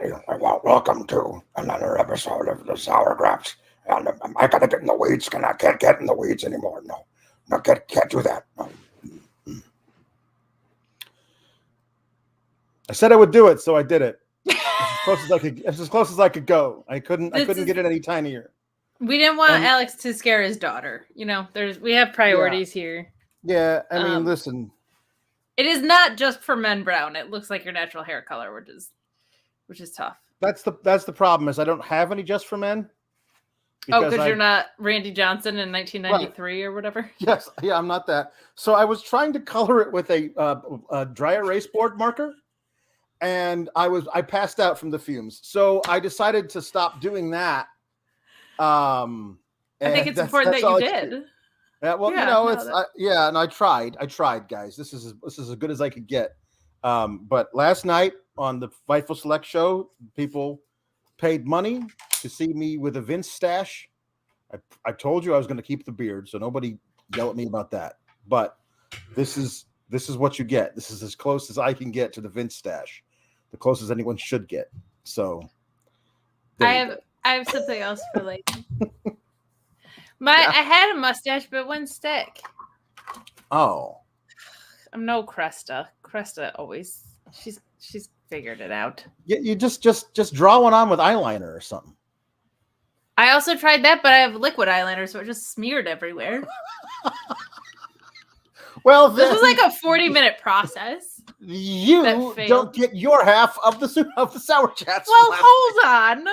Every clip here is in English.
everybody. Welcome to another episode of the Sour Graps. And I gotta get in the weeds. I can't get in the weeds anymore. No, can't do that. No. I said I would do it, so I did it. As close as I could go. I couldn't get it any tinier. We didn't want Alex to scare his daughter. We have priorities here. Yeah, I mean, listen. It is not just for men brown. It looks like your natural hair color, which is tough. That's the problem is I don't have any just for men. Because you're not Randy Johnson in 1993 or whatever. Yes, yeah, I'm not that. So I was trying to color it with a dry erase board marker, and I passed out from the fumes. So I decided to stop doing that. I think it's important that you did. Yeah, well, and I tried, guys. This is as good as I could get. But last night on the Fightful Select show, people paid money to see me with a Vince stash. I told you I was going to keep the beard, so nobody yell at me about that. But this is what you get. This is as close as I can get to the Vince stash, the closest anyone should get. So I have something else for later. I had a mustache, but it wouldn't stick. Oh, I'm no Cresta. Cresta always she's figured it out. Yeah, you just draw one on with eyeliner or something. I also tried that, but I have liquid eyeliner, so it just smeared everywhere. Well, this was like a 40-minute process. You don't get your half of the sour chats. Well, hold on.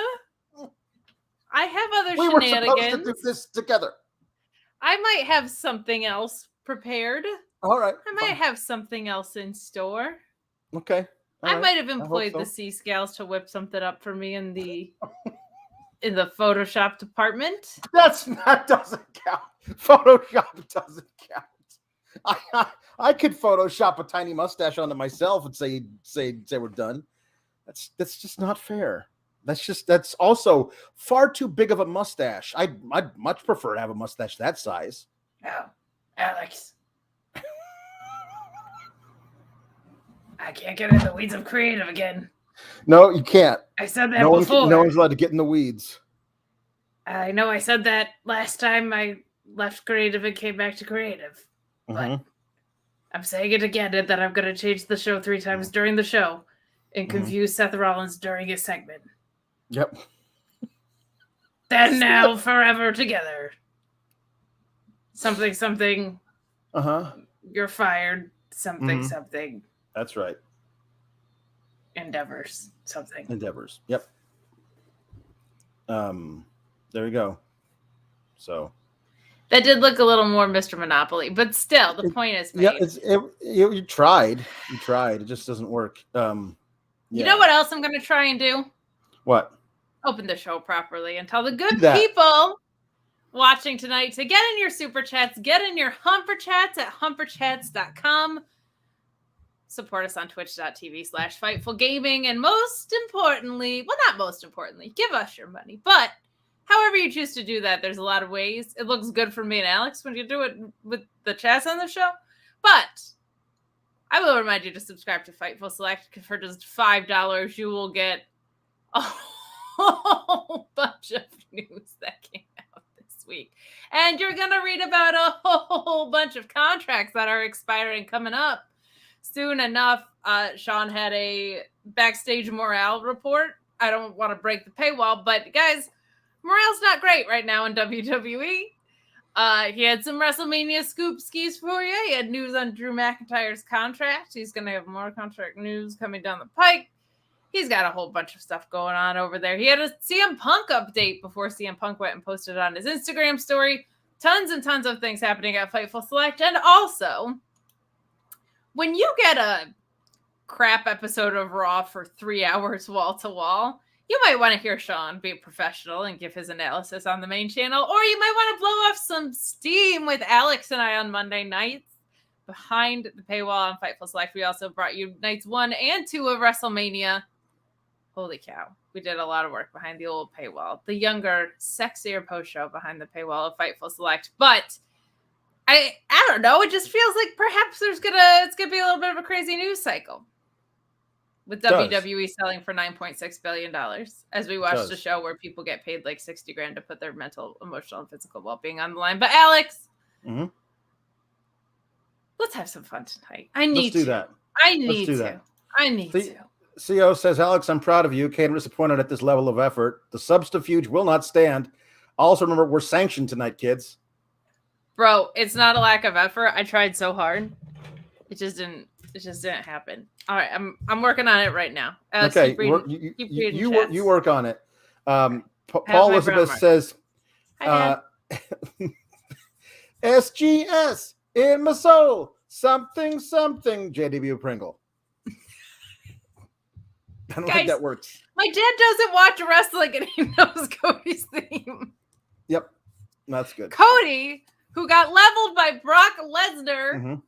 I have other shenanigans. We were supposed to do this together. I might have something else prepared. All right. I might have something else in store. Okay. I might have employed the C scales to whip something up for me in the Photoshop department. That doesn't count. Photoshop doesn't count. I could Photoshop a tiny mustache onto myself and say we're done. That's just not fair. That's also far too big of a mustache. I'd much prefer to have a mustache that size. Oh, Alex. I can't get in the weeds of creative again. No, you can't. I said that before. No one's allowed to get in the weeds. I know I said that last time I left creative and came back to creative. But I'm saying it again, and that I'm going to change the show 3 times during the show and confuse Seth Rollins during his segment. Yep. Then now forever together. Something. You're fired. Something. That's right. Endeavors. Something. Endeavors. Yep. There we go. So. That did look a little more Mr. Monopoly, but still, the point is made. Yeah, you tried. You tried. It just doesn't work. You know what else I'm going to try and do? What? Open the show properly and tell the good people watching tonight to get in your super chats, get in your humper chats at humperchats.com. Support us on twitch.tv/FightfulGaming. And most importantly, well, not most importantly, give us your money. But however you choose to do that, there's a lot of ways. It looks good for me and Alex when you do it with the chats on the show. But I will remind you to subscribe to Fightful Select. For just $5, you will get a whole bunch of news that came out this week. And you're going to read about a whole bunch of contracts that are expiring coming up soon enough. Sean had a backstage morale report. I don't want to break the paywall, but guys, morale's not great right now in WWE. He had some WrestleMania scoop skis for you. He had news on Drew McIntyre's contract. He's going to have more contract news coming down the pike. He's got a whole bunch of stuff going on over there. He had a CM Punk update before CM Punk went and posted it on his Instagram story. Tons and tons of things happening at Fightful Select. And also, when you get a crap episode of Raw for 3 hours wall to wall, you might want to hear Sean be professional and give his analysis on the main channel, or you might want to blow off some steam with Alex and I on Monday nights behind the paywall on Fightful Select. We also brought you nights 1 and 2 of WrestleMania. Holy cow. We did a lot of work behind the old paywall. The younger, sexier post show behind the paywall of Fightful Select. But I don't know. It just feels like perhaps it's gonna be a little bit of a crazy news cycle. with WWE selling for $9.6 billion as we watch the show where people get paid like $60,000 to put their mental, emotional, and physical well-being on the line. But Alex, let's have some fun tonight. I need to. That. I need to. I need to. CO says, Alex, I'm proud of you. Kate, I'm disappointed at this level of effort. The subterfuge will not stand. Also, remember, we're sanctioned tonight, kids. Bro, it's not a lack of effort. I tried so hard. It just didn't happen. All right, I'm working on it right now. Alex, okay, you work on it. Paul Elizabeth says, SGS in my soul, something, JW Pringle. I don't think that works. My dad doesn't watch wrestling and he knows Cody's theme. Yep, that's good. Cody, who got leveled by Brock Lesnar.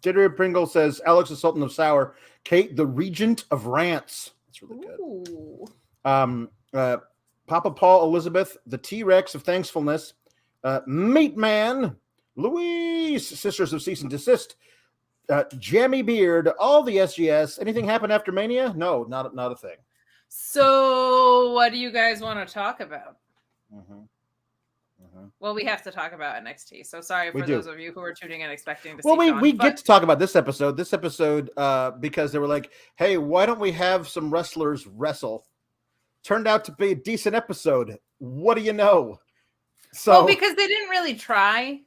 JW Pringle says, Alex the Sultan of Sour, Kate the Regent of Rants. That's really good. Papa Paul Elizabeth, the T-Rex of Thanksfulness, Meat Man, Louise, Sisters of Cease and Desist, Jammy Beard, all the SGS. Anything happen after Mania? No, not a thing. So what do you guys want to talk about? Well, we have to talk about NXT. So sorry for those of you who are tuning in expecting to see Sean, we get to talk about this episode. Because they were like, hey, why don't we have some wrestlers wrestle? Turned out to be a decent episode. What do you know? So because they didn't really try.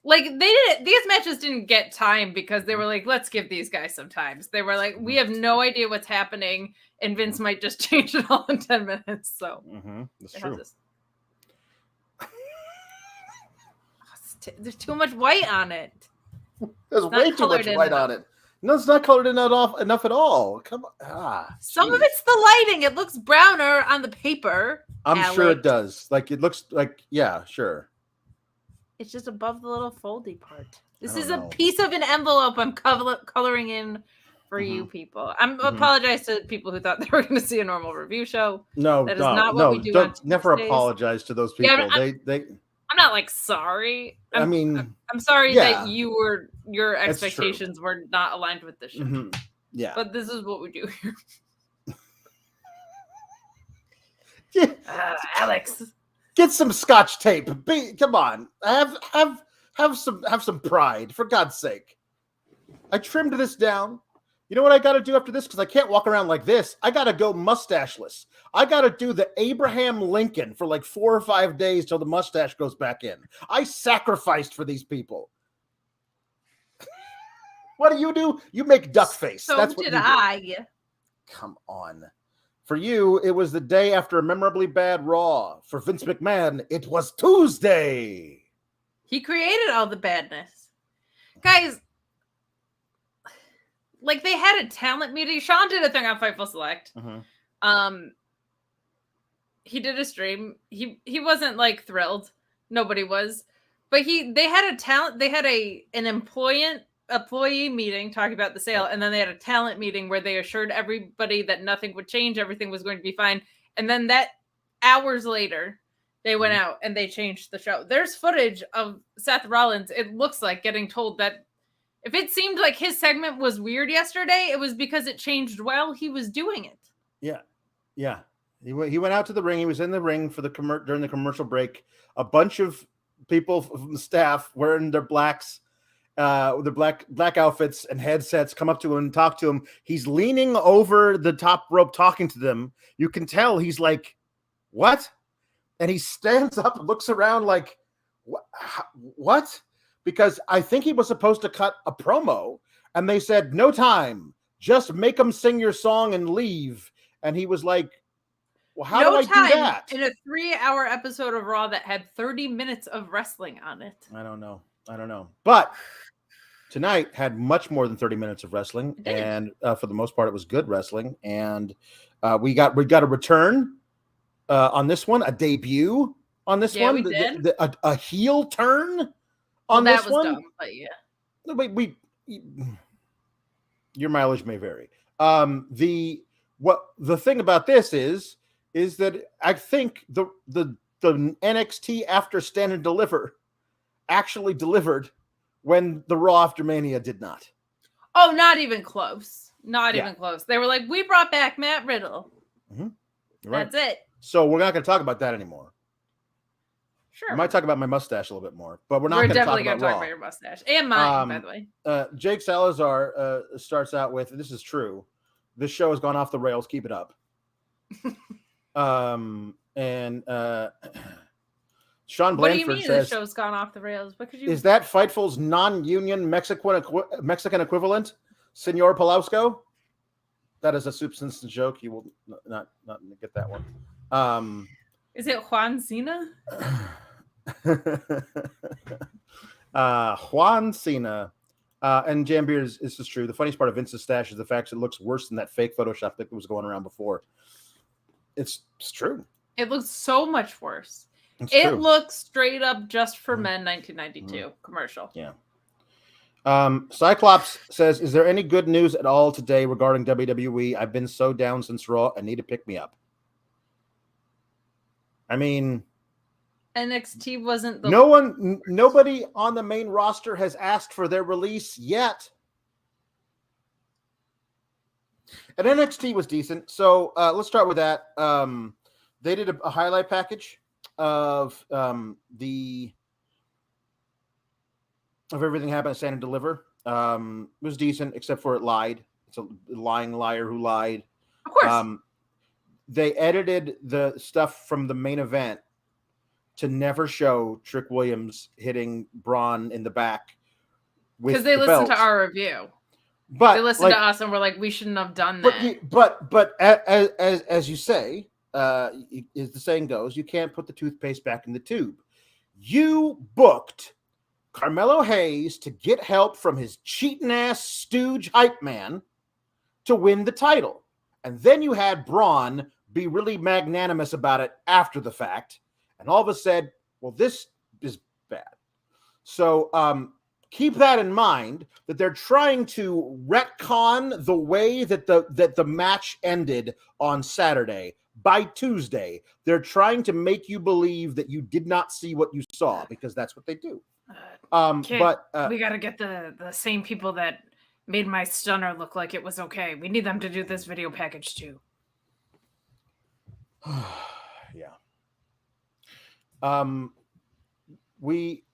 Like these matches didn't get time because they were like, let's give these guys some time. They were like, we have no idea what's happening, and Vince might just change it all in 10 minutes. So that's true. There's too much white on it. There's way too much white on it. No, it's not colored in enough at all. Come on. Some of it's the lighting. It looks browner on the paper. I'm sure it does. Like it looks like, yeah, sure. It's just above the little foldy part. This is a piece of an envelope I'm coloring in for you people. I'm apologize to people who thought they were going to see a normal review show. No, that is not what we do. Never apologize to those people. Yeah, I'm not like sorry. I'm sorry that your expectations were not aligned with the show. Yeah, but this is what we do here. Alex, get some Scotch tape. Come on, have some pride, for God's sake. I trimmed this down. You know what I got to do after this? Because I can't walk around like this. I got to go mustacheless. I got to do the Abraham Lincoln for like 4 or 5 days till the mustache goes back in. I sacrificed for these people. What do? You make duck face. So that's what did I. Come on. For you, it was the day after a memorably bad Raw. For Vince McMahon, it was Tuesday. He created all the badness. Guys, like they had a talent meeting. Sean did a thing on Fightful Select. He did a stream. He wasn't like thrilled. Nobody was. But they had an employee meeting talking about the sale, and then they had a talent meeting where they assured everybody that nothing would change, everything was going to be fine. And then that hours later, they went out and they changed the show. There's footage of Seth Rollins, it looks like, getting told that if it seemed like his segment was weird yesterday, it was because it changed while he was doing it. Yeah. He went out to the ring. He was in the ring for during the commercial break. A bunch of people from the staff wearing their blacks, their black outfits and headsets come up to him and talk to him. He's leaning over the top rope talking to them. You can tell he's like, what? And he stands up and looks around like, what? Because I think he was supposed to cut a promo, and they said, no time. Just make them sing your song and leave. And he was like, well, how do I do that? In a 3-hour episode of Raw that had 30 minutes of wrestling on it. I don't know. But tonight had much more than 30 minutes of wrestling. And for the most part, it was good wrestling. And we got a return on this one, a debut on this one. We did. A heel turn on this one. That was dumb, but yeah. Your mileage may vary. The thing about this is that I think the NXT after Stand and Deliver actually delivered when the Raw after Mania did not. Oh, not even close. Not even close. They were like, we brought back Matt Riddle. Mm-hmm. Right. That's it. So we're not going to talk about that anymore. Sure. We might talk about my mustache a little bit more, but we're not going to talk about your mustache and mine, by the way. Jake Salazar starts out with, this is true, this show has gone off the rails. Keep it up. And Sean Blanford what do you mean says, the show's gone off the rails? What could you? Is that Fightful's non-union Mexican equivalent, Senor Palausco? That is a substance joke. You will not get that one. Is it Juan Cena? Juan Cena. And Jambeer is this is true. The funniest part of Vince's stash is the fact that it looks worse than that fake Photoshop that was going around before. It's true. It looks so much worse. It looks straight up Just for Men 1992 commercial. Yeah. Cyclops says, is there any good news at all today regarding WWE? I've been so down since Raw. I need to pick me up. I mean, NXT wasn't the nobody on the main roster has asked for their release yet. And NXT was decent. So let's start with that. They did a highlight package of everything happened at Stand and Deliver. It was decent, except for it lied. It's a lying liar who lied. Of course. They edited the stuff from the main event to never show Trick Williams hitting Braun in the back. Because they listened to our review. But they listened to us and were like, we shouldn't have done that. But as you say, as the saying goes, you can't put the toothpaste back in the tube. You booked Carmelo Hayes to get help from his cheating ass stooge hype man to win the title. And then you had Braun be really magnanimous about it after the fact. And all of us said, well, this is bad. So keep that in mind, that they're trying to retcon the way that the match ended on Saturday. By Tuesday, they're trying to make you believe that you did not see what you saw, because that's what they do. But we got to get the same people that made my stunner look like it was okay. We need them to do this video package too. Yeah. We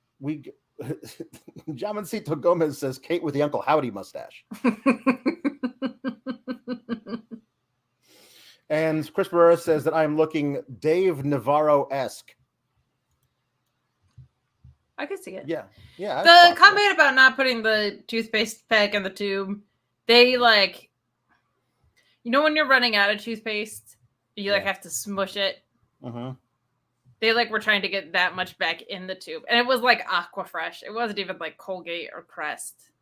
Jamancito Gomez says Kate with the Uncle Howdy mustache. And Chris Barrera says that I'm looking Dave Navarro-esque. I could see it. Yeah. The comment about not putting the toothpaste pack in the tube, they when you're running out of toothpaste, you have to smush it. Mm-hmm. They were trying to get that much back in the tube, and it was like Aquafresh. It wasn't even like Colgate or Crest,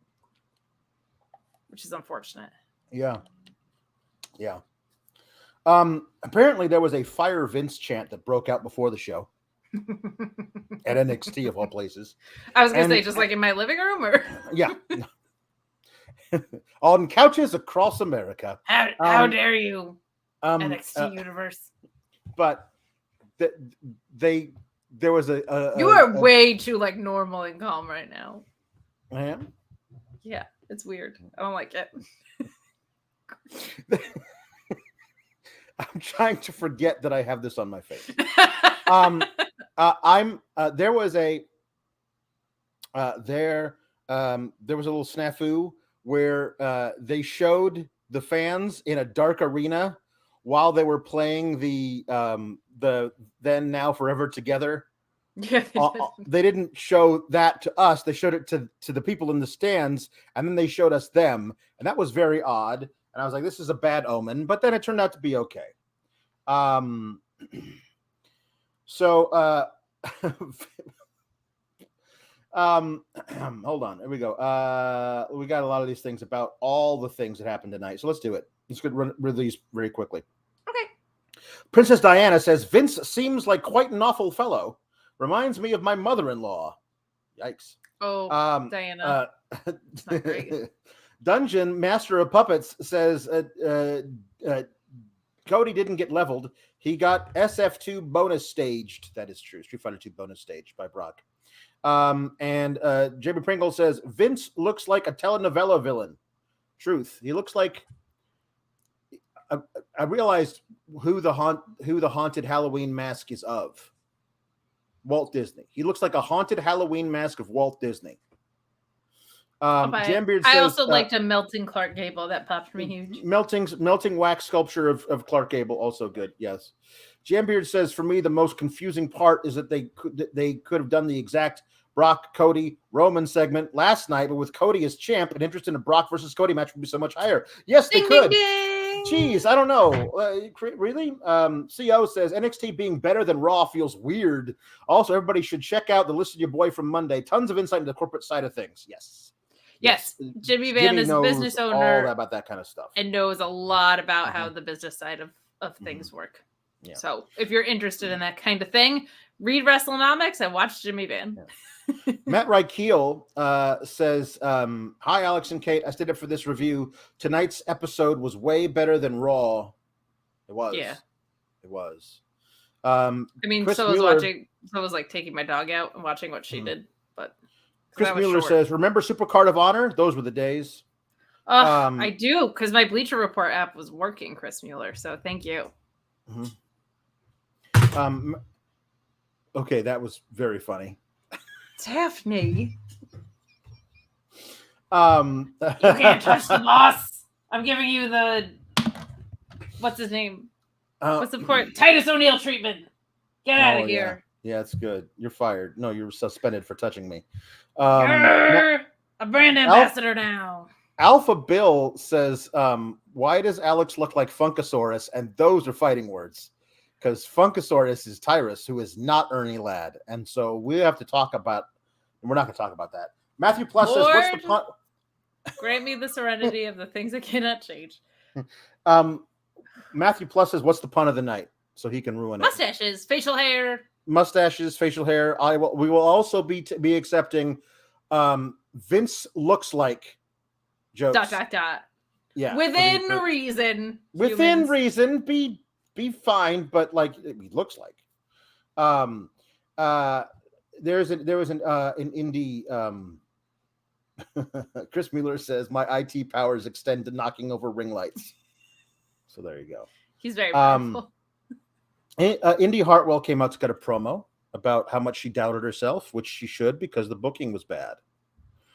which is unfortunate. Yeah. Apparently there was a Fire Vince chant that broke out before the show at NXT of all places. I was going to say, just like in my living room, or yeah, on couches across America. How dare you, NXT universe? But there was a you are way too normal and calm right now. I am. Yeah, it's weird. I don't like it. I'm trying to forget that I have this on my face. There was a little snafu where they showed the fans in a dark arena while they were playing the Then Now Forever Together. Yeah, they didn't show that to us. They showed it to the people in the stands, and then they showed us them, and that was very odd. And I was like, this is a bad omen, but then it turned out to be okay. Hold on. Here we go. We got a lot of these things about all the things that happened tonight. So let's do it. Let's get rid of these very quickly. Okay. Princess Diana says, Vince seems like quite an awful fellow. Reminds me of my mother-in-law. Yikes. Oh, Diana. That's not great. Dungeon Master of Puppets says Cody didn't get leveled. He got SF2 bonus staged. That is true. Street Fighter 2 bonus staged by Brock. And JB Pringle says Vince looks like a telenovela villain. Truth. He looks like. I realized who the haunted Halloween mask is of. Walt Disney. He looks like a haunted Halloween mask of Walt Disney. Jambeard says, I also liked a melting Clark Gable. That popped me huge. Melting wax sculpture of Clark Gable, also good. Yes. Jambeard says, for me, the most confusing part is that they could have done the exact Brock, Cody, Roman segment last night, but with Cody as champ, an interest in a Brock versus Cody match would be so much higher. Yes, they could. Ding, ding. Jeez, I don't know. Really? CO says NXT being better than Raw feels weird. Also, everybody should check out the List of Your Boy from Monday. Tons of insight into the corporate side of things. Yes. Jimmy Van is a business owner about that kind of stuff and knows a lot about how the business side of things work. Yeah. So if you're interested in that kind of thing, read WrestleNomics and watch Jimmy Van. Yeah. Matt Reichel says, hi, Alex and Kate. I stayed up for this review. Tonight's episode was way better than Raw. It was. Yeah. It was. I mean, Chris Mueller, so was like taking my dog out and watching what she did. But Chris Mueller says, remember Supercard of Honor? Those were the days. I do, because my Bleacher Report app was working, Chris Mueller. So thank you. Okay, that was very funny. Daphne. You can't touch the boss. I'm giving you the what's his name? What's the point? Titus O'Neil treatment. Get out of here. Yeah, it's good. You're fired. No, you're suspended for touching me. A brand ambassador now. Alpha Bill says, why does Alex look like Funkasaurus? And those are fighting words. Because Funkasaurus is Tyrus, who is not Ernie Ladd. And so we have to talk about, and we're not going to talk about that. Matthew Plus says, what's the pun? Grant me the serenity of the things that cannot change. Matthew Plus says, what's the pun of the night? So he can ruin it. Mustaches, facial hair. Mustaches, facial hair. We will also be accepting Vince looks like jokes. ... Yeah. Within reason. Within reason, be fine, but like he looks like. There was an Indi. Chris Mueller says my IT powers extend to knocking over ring lights. So there you go. He's very powerful. Indi Hartwell came out to get a promo about how much she doubted herself, which she should because the booking was bad.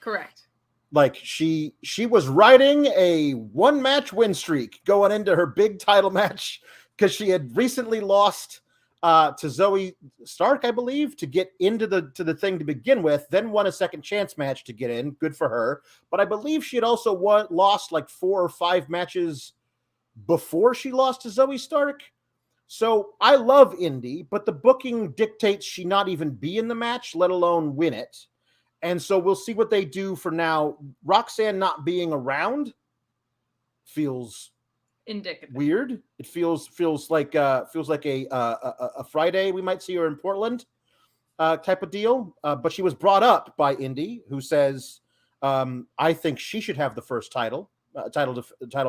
Correct. Like she was riding a one-match win streak going into her big title match because she had recently lost to Zoe Stark, I believe, to get into the thing to begin with, then won a second chance match to get in. Good for her. But I believe she had also lost like 4 or 5 matches before she lost to Zoe Stark. So I love Indi, but the booking dictates she not even be in the match, let alone win it. And so we'll see what they do for now. Roxanne not being around feels indicative. Weird. It feels like a Friday we might see her in Portland type of deal. But she was brought up by Indi, who says, I think she should have the first title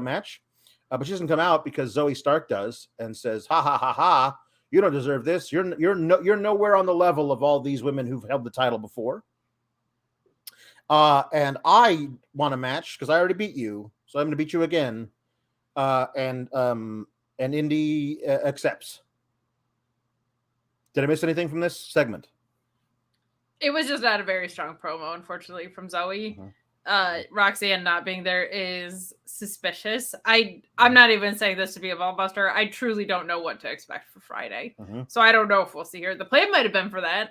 match. But she doesn't come out because Zoe Stark does and says, ha ha ha ha, you don't deserve this. You're nowhere on the level of all these women who've held the title before. And I want a match because I already beat you, so I'm going to beat you again. And Indi accepts. Did I miss anything from this segment? It was just not a very strong promo, unfortunately, from Zoe. Roxanne not being there is suspicious. I'm not even saying this to be a ballbuster. I truly don't know what to expect for Friday. So I don't know if we'll see her. The plan might have been for that,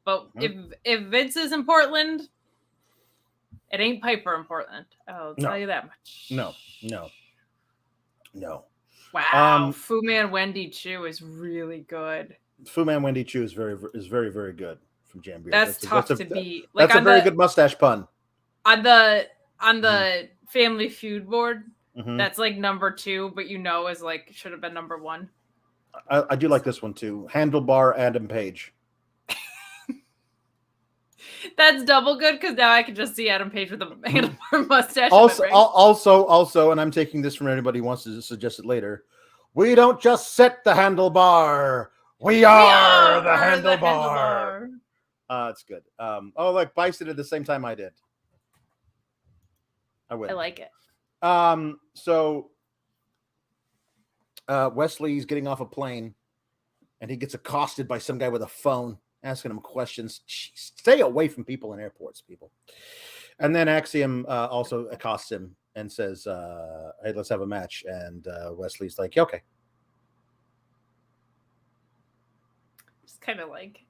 but if Vince is in Portland, it ain't Piper in Portland. I'll tell you that much. No. Wow. Fu Man Wendy Chu is really good. Fu Man Wendy Chu is very, very good from Jambeard. That's tough to beat. That's a very good mustache pun. On the Family Feud board, that's like number 2, but is like should have been number 1. I do like this one too. Handlebar Adam Page. That's double good because now I can just see Adam Page with a handlebar mustache. Also, and I'm taking this from anybody who wants to suggest it later. We don't just set the handlebar. We are the handlebar. It's good. Like Bison at the same time I did. I like it. So Wesley's getting off a plane, and he gets accosted by some guy with a phone asking him questions. Jeez, stay away from people in airports, people. And then Axiom also accosts him and says, hey, let's have a match. And Wesley's like, yeah, okay. Just kind of like,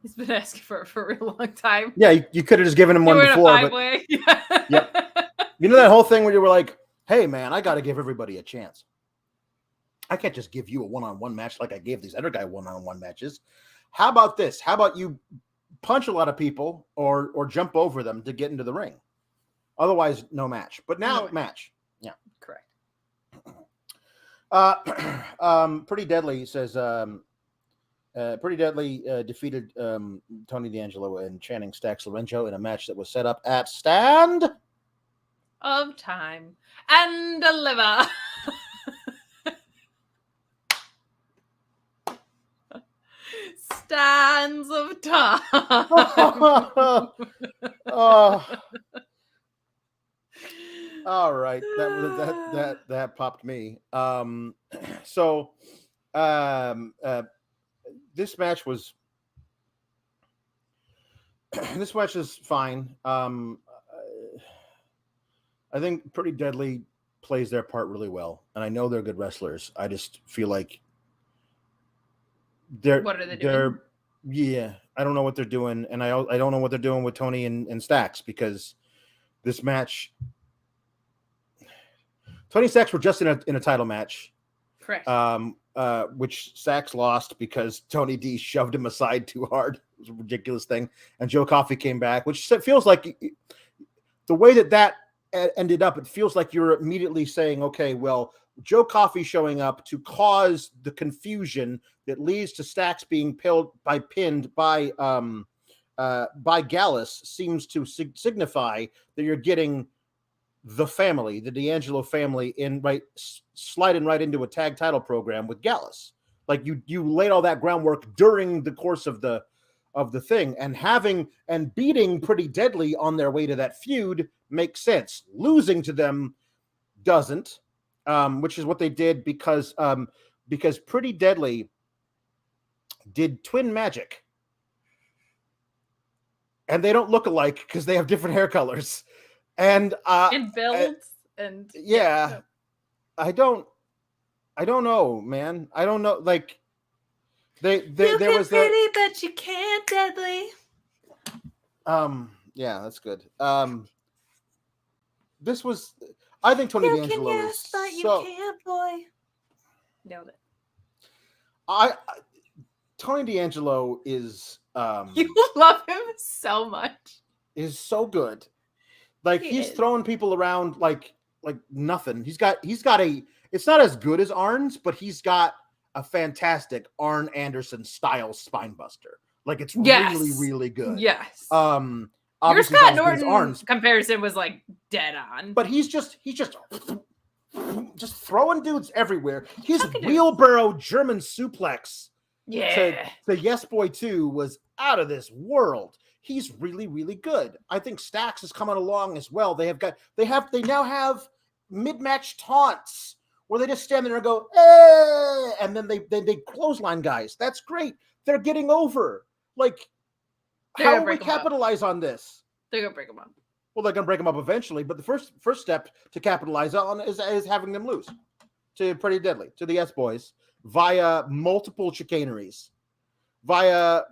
he's been asking for it for a real long time. Yeah, you could have just given him one before. But, yep. You know that whole thing where you were like, hey, man, I got to give everybody a chance. I can't just give you a one-on-one match like I gave these other guy one-on-one matches. How about this? How about you punch a lot of people or jump over them to get into the ring? Otherwise, no match. But now, match. Yeah. Correct. Pretty Deadly says, Pretty Deadly defeated Tony D'Angelo and Channing Stacks Lorenzo in a match that was set up at Stand of Time and Deliver. Stands of Time. All right, that popped me. This match is fine. I think Pretty Deadly plays their part really well, and I know they're good wrestlers. I just feel like what are they doing? Yeah, I don't know what they're doing, and I don't know what they're doing with Tony and Stacks, because this match, Tony and Stacks were just in a title match. Correct. Which Stacks lost because Tony D shoved him aside too hard. It was a ridiculous thing, and Joe Coffey came back, which feels like the way that ended up. It feels like you're immediately saying, okay, well, Joe Coffey showing up to cause the confusion that leads to Stacks being pinned by Gallus seems to signify that you're getting the family, the D'Angelo family, sliding right into a tag title program with Gallus. Like you laid all that groundwork during the course of the thing, and beating Pretty Deadly on their way to that feud makes sense. Losing to them doesn't. Which is what they did because Pretty Deadly did twin magic, and they don't look alike because they have different hair colors and builds yeah. I don't know, man. I don't know. Like there was pretty, but you can't deadly. Yeah, that's good. This was. I think Tony D'Angelo is but you can't, boy. Nailed it. Tony D'Angelo is you love him so much. Is so good. Like he's throwing people around like nothing. He's got a. It's not as good as Arn's, but he's got a fantastic Arn Anderson style spine buster. Like it's really, really good. Yes. Your Scott Norton comparison was like dead on. But he's just throwing dudes everywhere. His wheelbarrow German suplex to Yes Boy 2 was out of this world. He's really, really good. I think Stacks is coming along as well. They now have mid-match taunts where they just stand there and go, eh, and then they clothesline guys. That's great. They're getting over. Like, how do we capitalize on this? They're gonna break them up. Well, they're gonna break them up eventually, but the first step to capitalize on is having them lose to Pretty Deadly, to the Yes Boys, via multiple chicaneries, I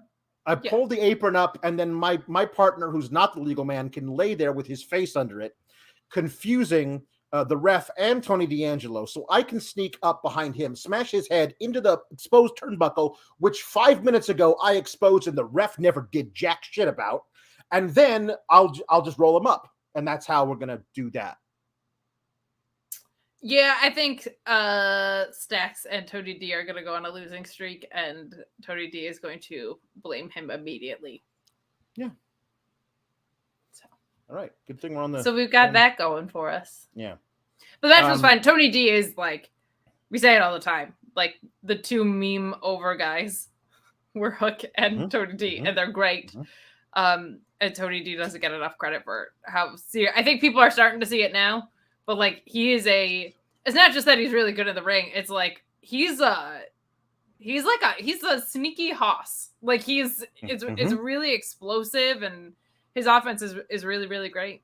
pulled the apron up, and then my partner, who's not the legal man, can lay there with his face under it, confusing the ref and Tony D'Angelo, so I can sneak up behind him, smash his head into the exposed turnbuckle, which 5 minutes ago I exposed and the ref never did jack shit about, and then I'll just roll him up, and that's how we're gonna do that. Yeah, I think Stacks and Tony D are gonna go on a losing streak, and Tony D is going to blame him immediately. Yeah. All right, good thing we're on the. So we've got that going for us. Yeah, but that was fun. Tony D is like, we say it all the time, like the two meme over guys were Hook and Tony D, and they're great. And Tony D doesn't get enough credit for how serious. I think people are starting to see it now, but like it's not just that he's really good in the ring. It's like he's a sneaky hoss. Like it's really explosive, and his offense is really, really great.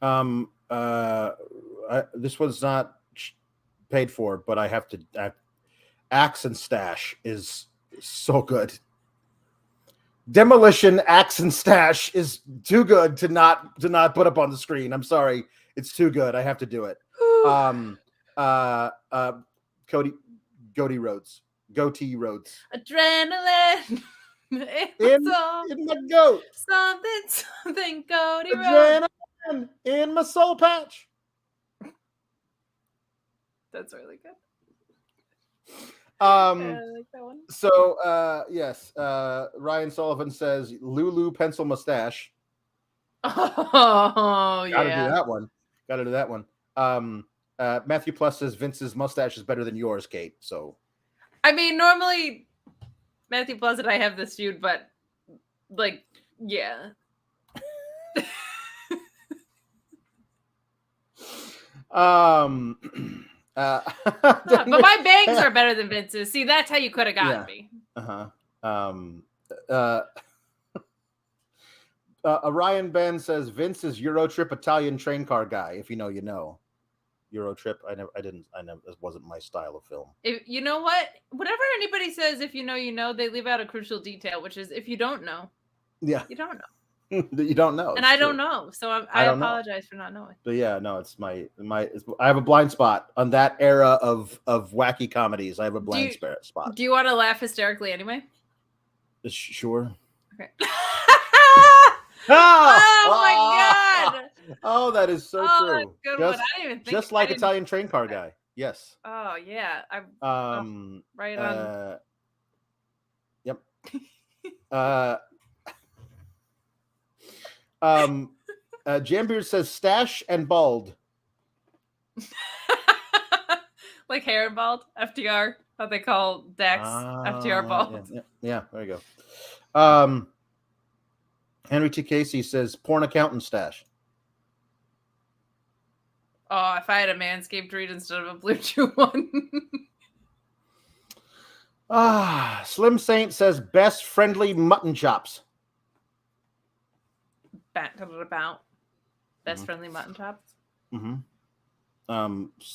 This was not paid for, but I have to. Axe and Stash is so good. Demolition, Axe and Stash is too good to not put up on the screen. I'm sorry, it's too good. I have to do it. Goatee Roads. Adrenaline in my goat. Something Goatee Roads. Adrenaline in my soul patch. That's really good. I like that one. So yes, Ryan Sullivan says Lulu pencil mustache. Oh yeah. Gotta do that one. Matthew Plus says Vince's mustache is better than yours, Kate. So I mean, normally Matthew Plus and I have this feud, but like, yeah. But my bangs are better than Vince's. See, that's how you could have gotten me. Orion Ben says Vince is Eurotrip Italian train car guy. If you know, you know. Eurotrip. I never. This wasn't my style of film. If you know what, whatever anybody says, if you know, you know, they leave out a crucial detail, which is if you don't know. Yeah. You don't know. You don't know, and I don't know, so I apologize for not knowing. But yeah, no, it's my. I have a blind spot on that era of wacky comedies. I have a blind spot. Do you want to laugh hysterically anyway? Sure. Okay. Oh my god! Oh, that is so true. Good one. I didn't even think. Just like Italian train car guy. Yes. Oh yeah. Right on. Yep. Jambeard says stash and bald. Like hair and bald. FDR. How they call Dax FDR bald. Yeah, there you go. Henry T. Casey says porn accountant stash. Oh, if I had a Manscaped read instead of a Bluechew one. Slim Saint says best friendly mutton chops. Best friendly mutton chops. Mountain.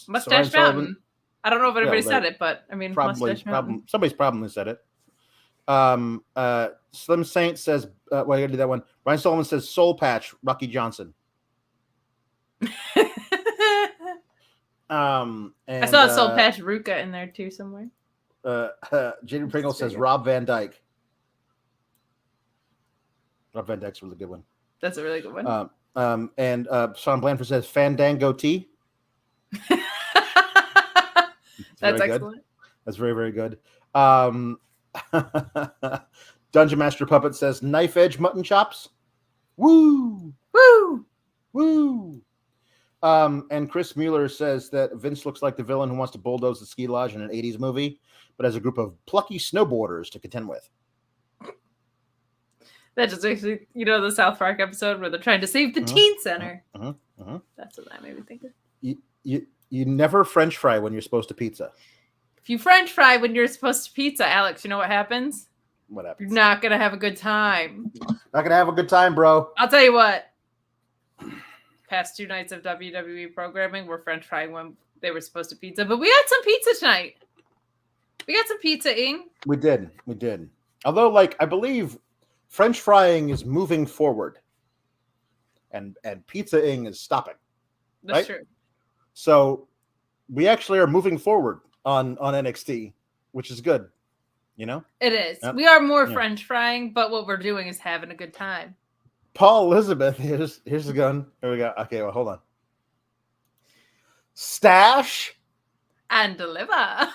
Mustache Mountain. I don't know if anybody said it, but I mean, Mustache Mountain. Somebody's probably said it. Slim Saint says, I gotta do that one. Ryan Sullivan says Soul Patch, Rocky Johnson. And I saw a Soul Patch Ruka in there too somewhere. Jaden Pringle says Rob Van Dyke. Rob Van Dyke's a really good one. That's a really good one. And Sean Blanford says Fandango Tea. That's excellent. Good. That's very, very good. Dungeon Master Puppet says knife edge mutton chops. Woo! Woo! Woo! And Chris Mueller says that Vince looks like the villain who wants to bulldoze the ski lodge in an 80s movie, but has a group of plucky snowboarders to contend with. That just makes me, the South Park episode where they're trying to save the teen center. That's what that made me think of. You never French fry when you're supposed to pizza. If you French fry when you're supposed to pizza, Alex, you know what happens? What happens? You're not going to have a good time. Not going to have a good time, bro. I'll tell you what. Past 2 nights of WWE programming were French frying when they were supposed to pizza, but we had some pizza tonight. We got some pizza, Ing. We did. Although, I believe French frying is moving forward, and pizza-ing is stopping. That's true. So we actually are moving forward on NXT, which is good. It is. Yep. We are more French frying, but what we're doing is having a good time. Paul Elizabeth, here's the gun. Here we go. Okay, well, hold on. Stash and deliver.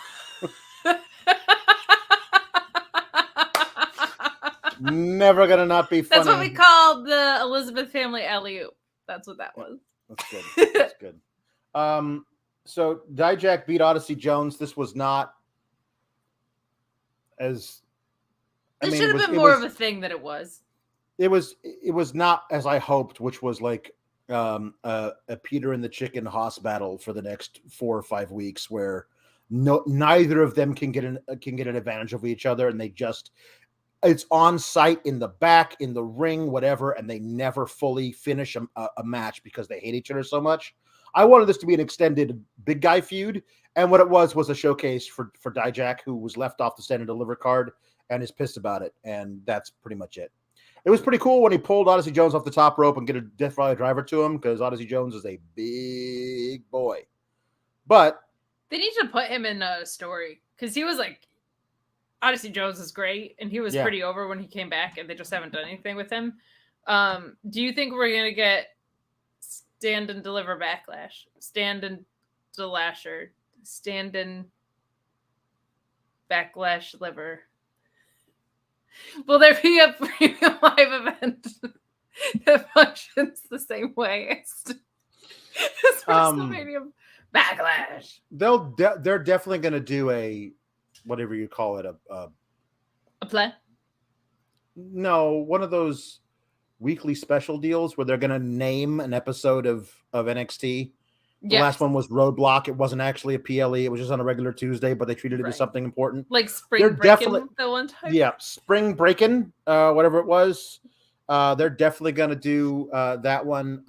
Never gonna not be funny. That's what we called the Elizabeth family alley-oop. That's what that was. That's good. That's good. So Dijak beat Odyssey Jones. This was not as. This should have been more of a thing than it was. It was not as I hoped, which was like a Peter and the Chicken Hoss battle for the next 4 or 5 weeks, where neither of them can get an advantage over each other, and it's on site in the back, in the ring, whatever, and they never fully finish a match because they hate each other so much. I wanted this to be an extended big guy feud, and what it was a showcase for Dijak, who was left off the Stand and Deliver card and is pissed about it, and that's pretty much it. It was pretty cool when he pulled Odyssey Jones off the top rope and get a Death Valley driver to him, because Odyssey Jones is a big boy. But they need to put him in a story, because he was like, Odyssey Jones is great, and he was pretty over when he came back, and they just haven't done anything with him. Do you think we're gonna get Stand and Deliver Backlash, Stand and Delasher, Stand and Backlash Liver? Will there be a premium live event that functions the same way as WrestleMania Backlash? They're definitely going to do a, whatever you call it, a play? No, one of those weekly special deals where they're going to name an episode of NXT. The last one was Roadblock. It wasn't actually a PLE. It was just on a regular Tuesday, but they treated it as something important. Like Spring Breakin' the one time? Yeah, Spring Breakin', whatever it was. They're definitely going to do that one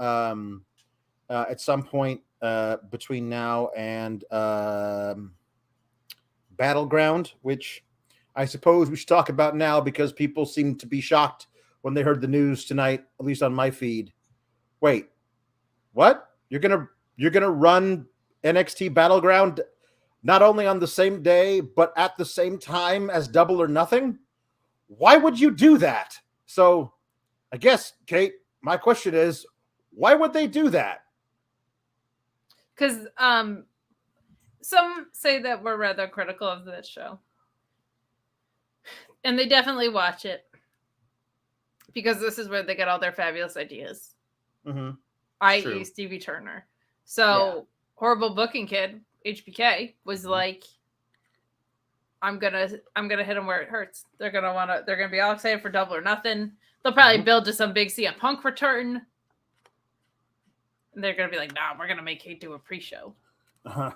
at some point between now and Battleground, which I suppose we should talk about now, because people seem to be shocked when they heard the news tonight, at least on my feed. Wait, what? You're gonna run NXT Battleground not only on the same day, but at the same time as Double or Nothing? Why would you do that? So I guess, Kate, my question is, why would they do that? Because some say that we're rather critical of this show. And they definitely watch it, because this is where they get all their fabulous ideas. Mm-hmm. I.e. Stevie Turner. So Horrible Booking Kid, HBK, was like, I'm gonna hit them where it hurts. They're gonna be all excited for Double or Nothing. They'll probably build to some big CM Punk return. And they're gonna be like, nah, we're gonna make Kate do a pre-show. Uh-huh.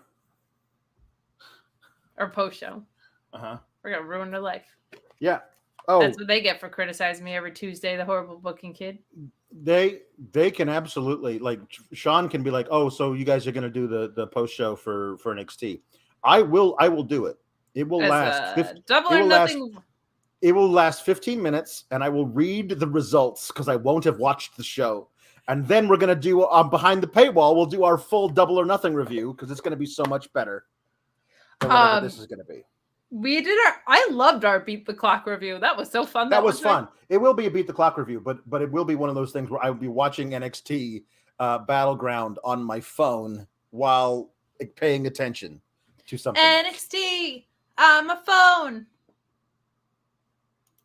Or post-show. Uh-huh. We're gonna ruin their life. Yeah. Oh, that's what they get for criticizing me every Tuesday, the Horrible Booking Kid. They can absolutely, like, Sean can be like, oh, so you guys are going to do the post show for NXT. I will do it. It will last It will last 15 minutes, and I will read the results, because I won't have watched the show. And then we're going to do behind the paywall. We'll do our full Double or Nothing review, because it's going to be so much better than whatever this is going to be. I loved our Beat the Clock review. That was so fun. That was fun. It will be a Beat the Clock review, but it will be one of those things where I will be watching NXT Battleground on my phone while paying attention to something. NXT on my phone.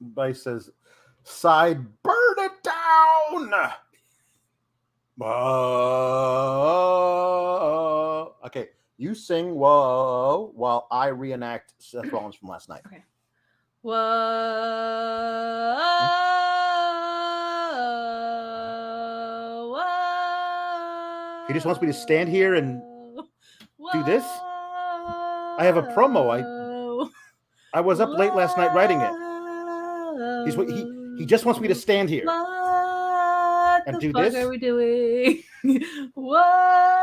Vice says, side, burn it down. Okay. You sing "Whoa" while I reenact Seth Rollins from last night. Okay. Whoa. He just wants me to stand here and do this. I have a promo. I was up late last night writing it. He just wants me to stand here and do this. What are we doing? Whoa.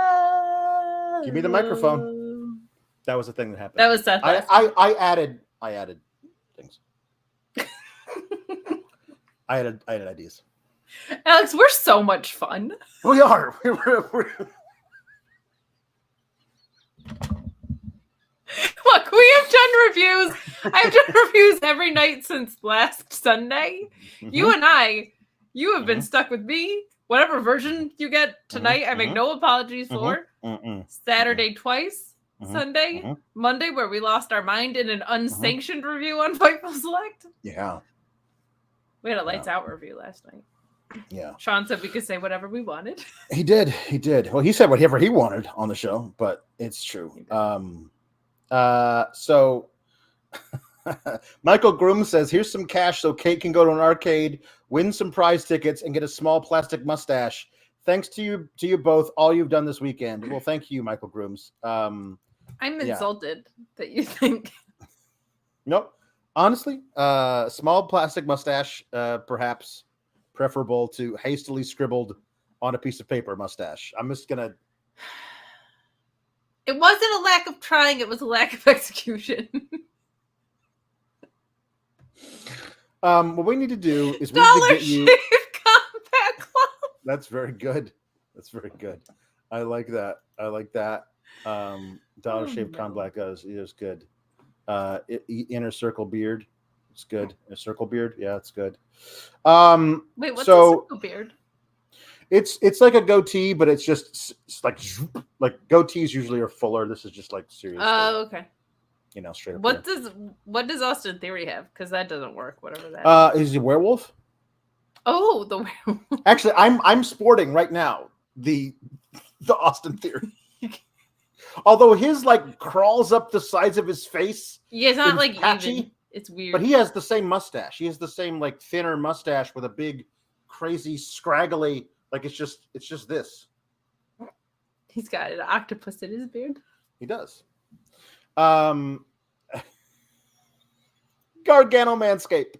Give me the microphone. That was the thing that happened. That was Seth. I added things. I added ideas. Alex, we're so much fun. We are. Look, we have done reviews. I've done reviews every night since last Sunday. Mm-hmm. You have been stuck with me. Whatever version you get tonight, I make no apologies for. Saturday twice, Sunday, Monday, where we lost our mind in an unsanctioned review on Fightful Select. Yeah. We had a lights out review last night. Yeah. Sean said we could say whatever we wanted. He did. Well, he said whatever he wanted on the show, but it's true. So Michael Groom says, here's some cash so Kate can go to an arcade, win some prize tickets, and get a small plastic mustache. Thanks to you both, all you've done this weekend. Well, thank you, Michael Grooms. I'm insulted that you think. Nope. Honestly, small plastic mustache, perhaps preferable to hastily scribbled on a piece of paper mustache. I'm just going to... It wasn't a lack of trying, it was a lack of execution. What we need to do is we Dollar need to get you... Shave Combat Club. That's very good. That's very good. I like that. Dollar Shave Combat goes. It is good. Inner circle beard. It's good. A circle beard. Yeah, it's good. Wait, what's a circle beard? It's like a goatee, but it's just like goatees usually are fuller. This is just like serious. Oh, okay. Straight up. What does Austin Theory have? Because that doesn't work. Whatever that is. Is he a werewolf? Oh, the werewolf. Actually, I'm sporting right now the Austin Theory. Although his crawls up the sides of his face. Yeah, it's not patchy, even. It's weird. But he has the same mustache. He has the same thinner mustache with a big, crazy, scraggly. It's just this. He's got an octopus in his beard. He does. Gargano Manscaped.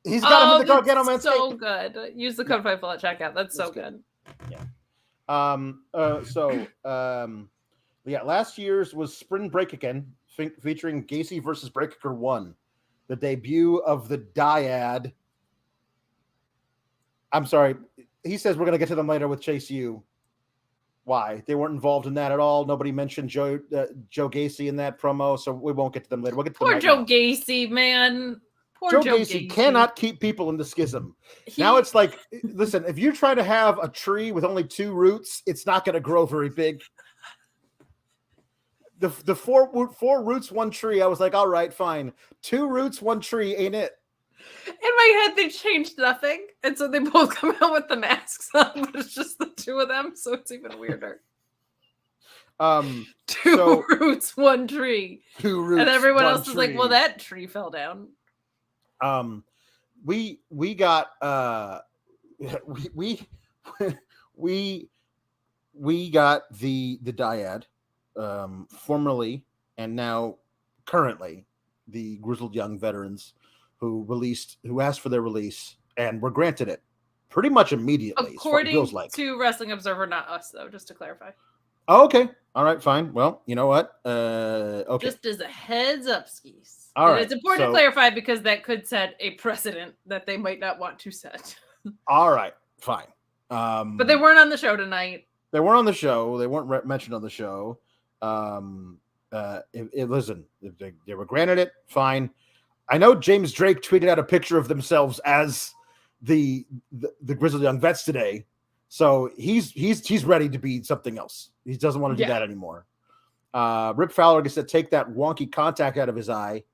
He's got him in the Gargano Manscaped. So good. Use the code Fightful at checkout. That's so good. Yeah. Last year's was Spring Break-A-Kin featuring Gacy versus Breaker 1, the debut of the Dyad. I'm sorry. He says we're going to get to them later with Chase U. Why? They weren't involved in that at all. Nobody mentioned Joe Gacy in that promo, so we won't get to them later. We'll get to Poor them Joe now. Gacy, man. Poor Joe Gacy cannot keep people in the schism. Now it's listen, if you try to have a tree with only 2 roots, it's not going to grow very big. The 4 roots, 1 tree, I was like, all right, fine. 2 roots, 1 tree, ain't it? In my head, they changed nothing. And so they both come out with the masks on, but it's just the 2 of them, so it's even weirder. 2 roots, 1 tree. 2 roots. And everyone else tree. is like, well, that tree fell down. We got we got the Dyad, formerly and now currently the Grizzled Young Veterans who asked for their release and were granted it pretty much immediately. According to Wrestling Observer, not us though, just to clarify. Oh, okay. All right, fine. Well, you know what? Okay. Just as a heads up, skis. All right. It's important to clarify because that could set a precedent that they might not want to set. All right, fine. But they weren't on the show tonight. They weren't on the show. They weren't mentioned on the show. Listen, they were granted it. Fine. I know James Drake tweeted out a picture of themselves as the Grizzled Young Vets today, so he's ready to be something else. He doesn't want to do that anymore. Rip Fowler said, take that wonky contact out of his eye.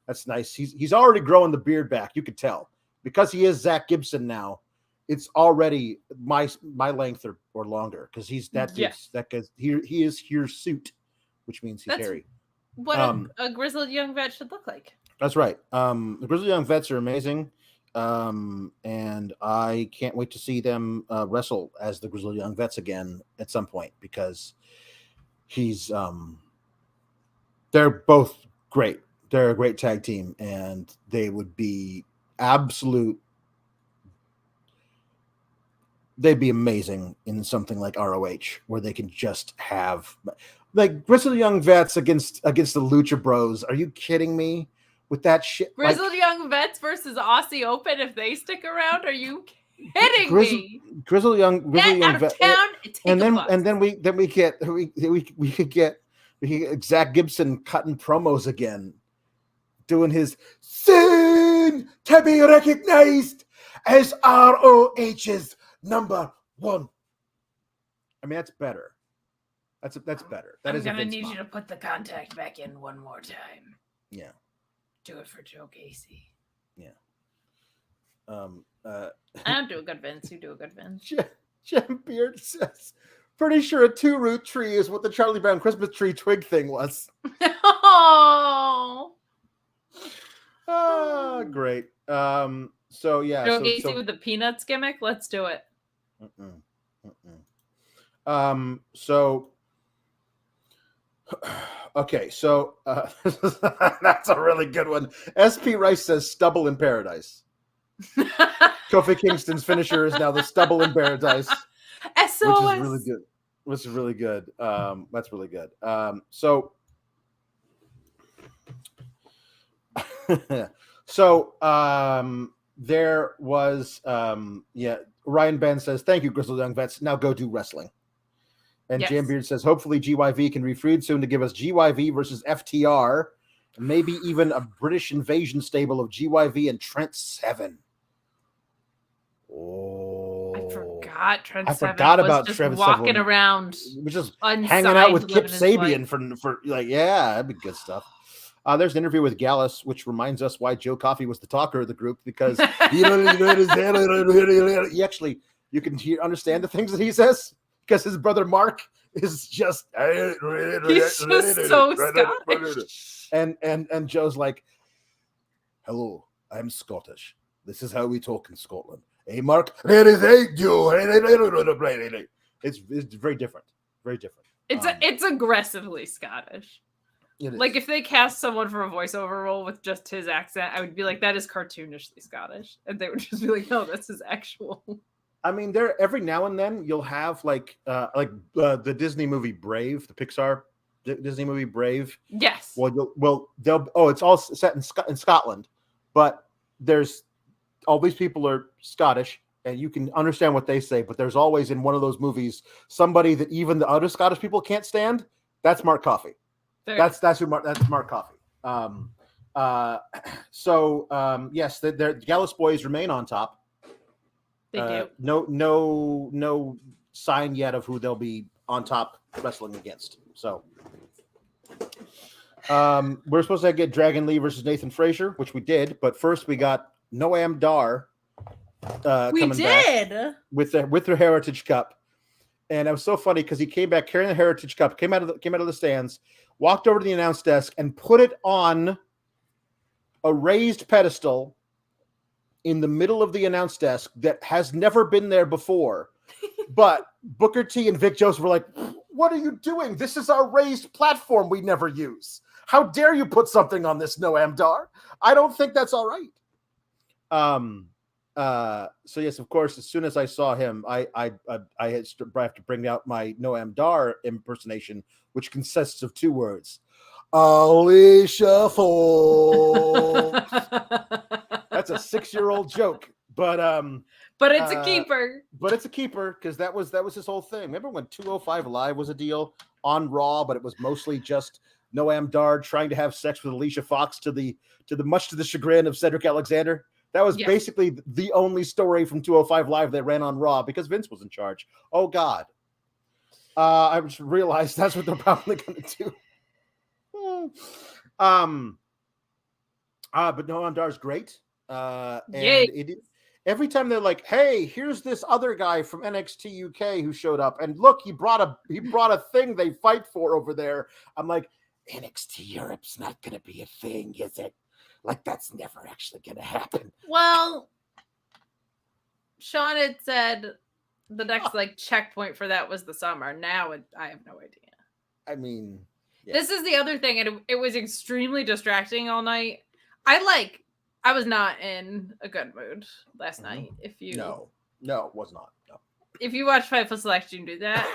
That's nice. He's already growing the beard back. You could tell because he is Zach Gibson now. It's already my length or longer because he's that dude's that guy's he is hirsute, which means he's hairy. What a Grizzled Young Vet should look like. That's right. The Grizzled Young Vets are amazing, and I can't wait to see them wrestle as the Grizzled Young Vets again at some point because they're both great. They're a great tag team, and they would be they'd be amazing in something like ROH, where they can just have Grizzled Young Vets against the Lucha Bros. Are you kidding me with that shit? Grizzled Young Vets versus Aussie Open if they stick around. Are you kidding me? Grizzled Young Vets, and then we could get Zach Gibson cutting promos again, doing his soon to be recognized as ROH's number 1. I mean, that's better. That's better. I'm gonna need you to put the contact back in one more time. Yeah. Do it for Joe Gacy. Yeah. I don't do a good Vince. You do a good Vince. Jim Beard says, pretty sure a 2-root tree is what the Charlie Brown Christmas tree twig thing was. Oh. Great. So yeah. Joe Gacy with the peanuts gimmick. Let's do it. So. Okay, so that's a really good one. SP Rice says stubble in paradise. Kofi Kingston's finisher is now the stubble in paradise. SOS. Which is really good. That's really good. So there was Ryan Ben says, thank you, Grizzled Young Vets. Now go do wrestling. And yes. Jam Beard says, hopefully GYV can refeud soon to give us GYV versus FTR, maybe even a British invasion stable of GYV and Trent Seven. Oh, I forgot Trent I Seven forgot was about just Trent walking Seven. around, was just hanging out with Kip Sabian for that'd be good stuff. There's an interview with Gallus, which reminds us why Joe Coffey was the talker of the group, because you can understand the things that he says. Because his brother Mark is just he's just so Scottish. And Joe's like, hello, I'm Scottish. This is how we talk in Scotland. Hey Mark, it's very different. Very different. It's aggressively Scottish. Like if they cast someone for a voiceover role with just his accent, I would be like, that is cartoonishly Scottish. And they would just be like, no, that's his actual. I mean, there every now and then you'll have the Disney movie Brave, the Pixar Disney movie Brave. Yes. It's all set in Scotland, but there's all these people are Scottish, and you can understand what they say. But there's always in one of those movies somebody that even the other Scottish people can't stand. That's Mark Coffey. That's Mark Coffey. Yes, the Gallus boys remain on top. They do. No sign yet of who they'll be on top wrestling against. So we're supposed to get Dragon Lee versus Nathan Frazer, which we did, but first we got Noam Dar coming back with their Heritage Cup. And it was so funny because he came back carrying the Heritage Cup, came out of the stands, walked over to the announce desk and put it on a raised pedestal in the middle of the announce desk that has never been there before. But Booker T and Vic Joseph were like, what are you doing? This is our raised platform we never use. How dare you put something on this, Noam Dar? I don't think that's all right. So yes, of course, as soon as I saw him, I have to bring out my Noam Dar impersonation, which consists of two words. Alicia Fox. That's a 6-year-old joke, but it's a keeper. But it's a keeper because that was his whole thing. Remember when 205 Live was a deal on Raw, but it was mostly just Noam Dar trying to have sex with Alicia Fox to the much to the chagrin of Cedric Alexander. That was basically the only story from 205 Live that ran on Raw because Vince was in charge. Oh God, I just realized that's what they're probably going to do. But Noam Dar's great. Every time they're like, "Hey, here's this other guy from NXT UK who showed up, and look, he brought a thing they fight for over there." I'm like, NXT Europe's not going to be a thing, is it? Like that's never actually going to happen. Well, Sean had said the next checkpoint for that was the summer. Now I have no idea. I mean, this is the other thing, and it was extremely distracting all night. I was not in a good mood last night. If you no, it was not. No. If you watch Fightful Select, you can do that.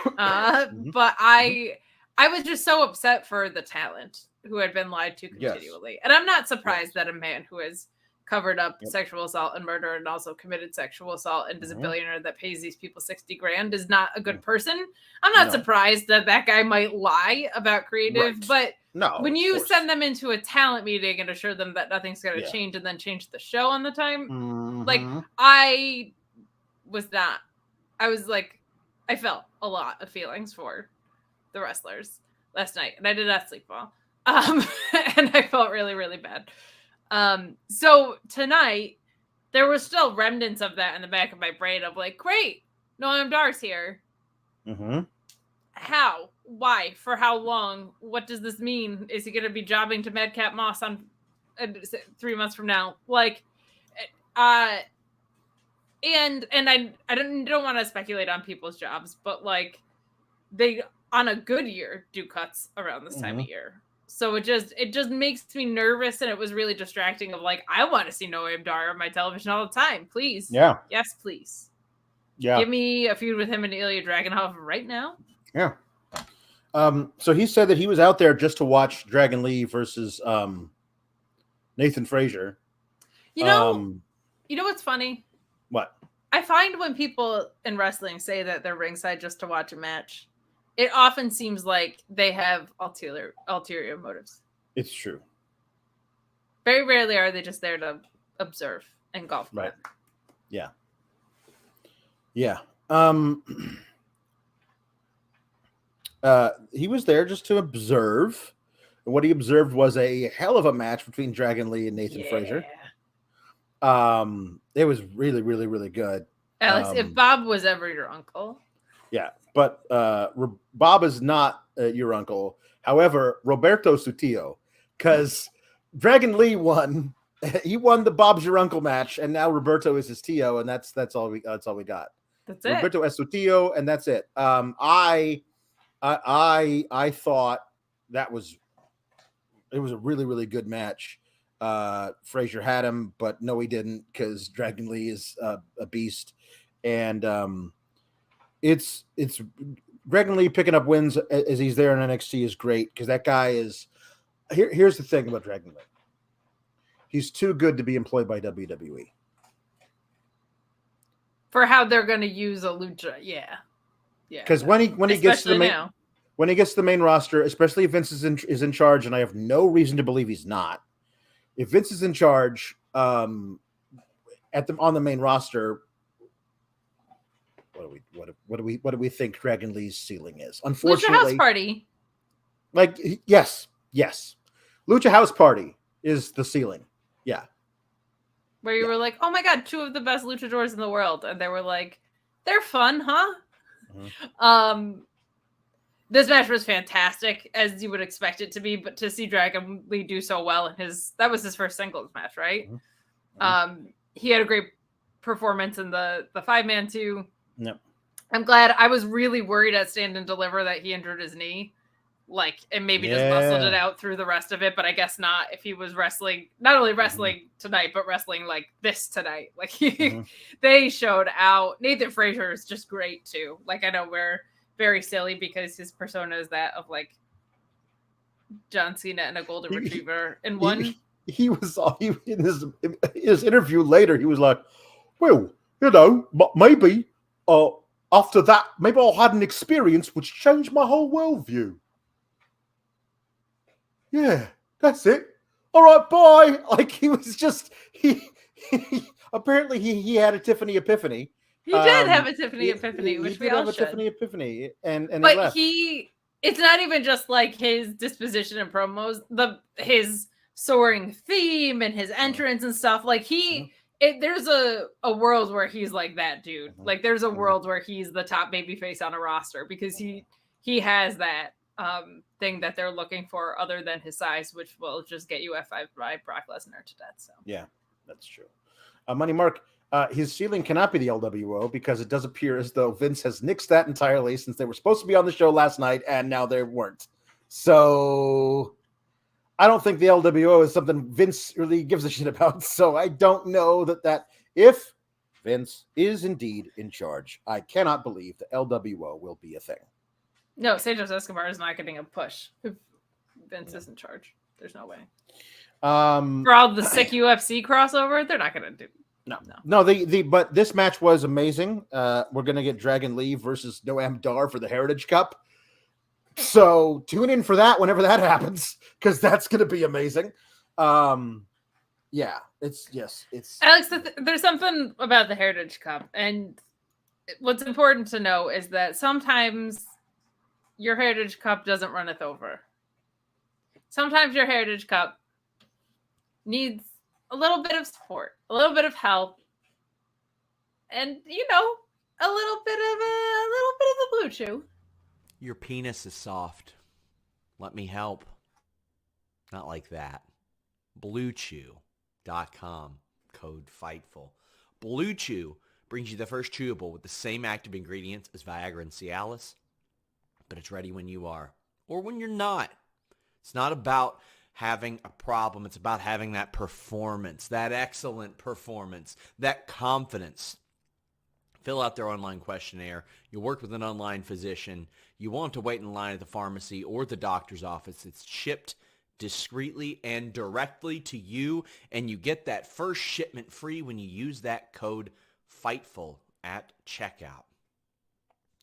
But I was just so upset for the talent who had been lied to continually. Yes. And I'm not surprised that a man who has covered up sexual assault and murder and also committed sexual assault and is a billionaire that pays these people $60,000 is not a good person. I'm not surprised that guy might lie about creative, but when you send them into a talent meeting and assure them that nothing's going to change and then change the show on the time, I felt a lot of feelings for the wrestlers last night, and I did not sleep well. And I felt really, really bad. So tonight there was still remnants of that in the back of my brain of like, great, Noam Dar's here. How? Why? For how long? What does this mean? Is he going to be jobbing to Madcap Moss on 3 months from now. Like, and I don't want to speculate on people's jobs, but like they on a good year do cuts around this time of year. So it just makes me nervous, and it was really distracting of like, I want to see Noam Dar on my television all the time. Please. Yeah. Yes, please. Yeah. Give me a feud with him and Ilya Dragunov right now. Yeah. So he said that he was out there just to watch Dragon Lee versus Nathan Frazer. You know what's funny? What? I find when people in wrestling say that they're ringside just to watch a match, it often seems like they have ulterior motives. It's true. Very rarely are they just there to observe and golf. Right. Yeah. Yeah. He was there just to observe. And what he observed was a hell of a match between Dragon Lee and Nathan Frazer. It was really, really, really good. Alex, if Bob was ever your uncle. Yeah, but Bob is not your uncle. However, Roberto Sutillo, because Dragon Lee won. He won the Bob's your uncle match, and now Roberto is his Tio, and that's all we got. That's it. Roberto es Sutillo, and that's it. I thought it was a really, really good match. Frazer had him, but no, he didn't, because Dragon Lee is a beast, and it's Dragon Lee picking up wins as he's there in NXT is great, because that guy is. Here's the thing about Dragon Lee: he's too good to be employed by WWE. For how they're going to use a lucha, yeah. Because when he gets to the main now. When he gets to the main roster, especially if Vince is in charge, and I have no reason to believe he's not. If Vince is in charge on the main roster, what do we think Dragon Lee's ceiling is? Unfortunately, Lucha House Party. Like yes, Lucha House Party is the ceiling. Yeah, where you were like, oh my god, 2 of the best luchadors in the world, and they were like, they're fun, huh? Mm-hmm. This match was fantastic, as you would expect it to be, but to see Dragon Lee do so well that was his first singles match, right? Mm-hmm. He had a great performance in the 5-man too. Yep. I'm glad. I was really worried at Stand and Deliver that he injured his knee, and maybe just muscled it out through the rest of it, but I guess not. If he was wrestling, not only wrestling tonight, but wrestling like this tonight, they showed out. Nathan Frazer is just great too. Like, I know we're very silly because his persona is that of like John Cena and a golden retriever in one. He was in his interview later. He was like, "Well, maybe after that, maybe I had an experience which changed my whole worldview. Yeah, that's it. All right, bye." Like, he was just he apparently he had a Tiffany epiphany. He did have a Tiffany epiphany, which we all should. Tiffany epiphany, and but it's not even just like his disposition and promos, his soaring theme and his entrance and stuff. Like there's a world where he's like that dude. Like, there's a world where he's the top babyface on a roster, because he has that thing that they're looking for, other than his size, which will just get you F5 by Brock Lesnar to death. So yeah, that's true. Money Mark. His ceiling cannot be the LWO, because it does appear as though Vince has nixed that entirely, since they were supposed to be on the show last night and now they weren't. So I don't think the LWO is something Vince really gives a shit about. So I don't know that if Vince is indeed in charge, I cannot believe the LWO will be a thing. No, Santos Escobar is not getting a push if Vince is in charge. There's no way. For all the sick UFC crossover, they're not going to do. No. But this match was amazing. We're gonna get Dragon Lee versus Noam Dar for the Heritage Cup. So tune in for that whenever that happens, because that's gonna be amazing. Yeah, it's Alex. There's something about the Heritage Cup, and what's important to know is that sometimes your Heritage Cup doesn't runneth over. Sometimes your Heritage Cup needs a little bit of support, a little bit of help, and a little bit of the Bluechew. Your penis is soft. Let me help. Not like that. Bluechew.com, code FIGHTFUL. Bluechew brings you the first chewable with the same active ingredients as Viagra and Cialis, but it's ready when you are, or when you're not. It's not about having a problem. It's about having that performance, that excellent performance, that confidence. Fill out their online questionnaire. You work with an online physician. You won't have to wait in line at the pharmacy or the doctor's office. It's shipped discreetly and directly to you, and you get that first shipment free when you use that code FIGHTFUL at checkout.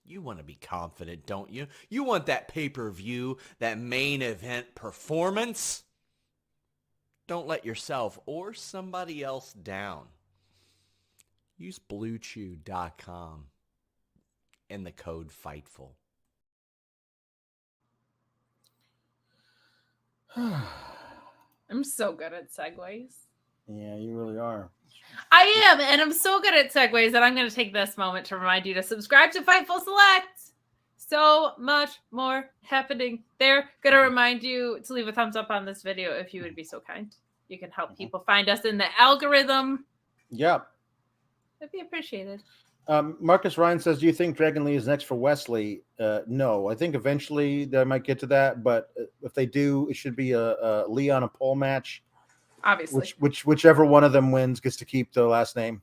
You want to be confident, don't you? You want that pay-per-view, that main event performance. Don't let yourself or somebody else down. Use Bluechew.com and the code FIGHTFUL. I'm so good at segues. Yeah, you really are. I am, and I'm so good at segues that I'm going to take this moment to remind you to subscribe to Fightful Select. So much more happening there. Going to remind you to leave a thumbs up on this video if you would be so kind. You can help people find us in the algorithm. Yep. That'd be appreciated. Marcus Ryan says, do you think Dragon Lee is next for Wesley? No, I think eventually they might get to that, but if they do, it should be a Lee on a pole match. Obviously. Whichever one of them wins gets to keep the last name,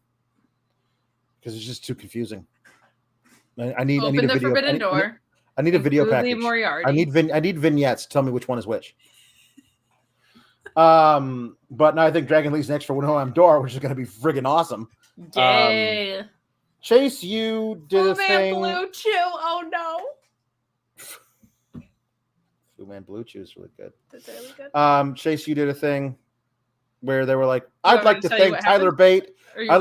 because it's just too confusing. I need a video. Forbidden door. I need a video package. I need vignettes. Tell me which one is which. But no, I think Dragon Lee's next for Noam Door, which is going to be friggin' awesome. Yay. Chase, you did a thing. Bluechew. Oh no. Bluechew is really good. That's really good. Chase, you did a thing where they were like, I'd like to thank Tyler Bate. I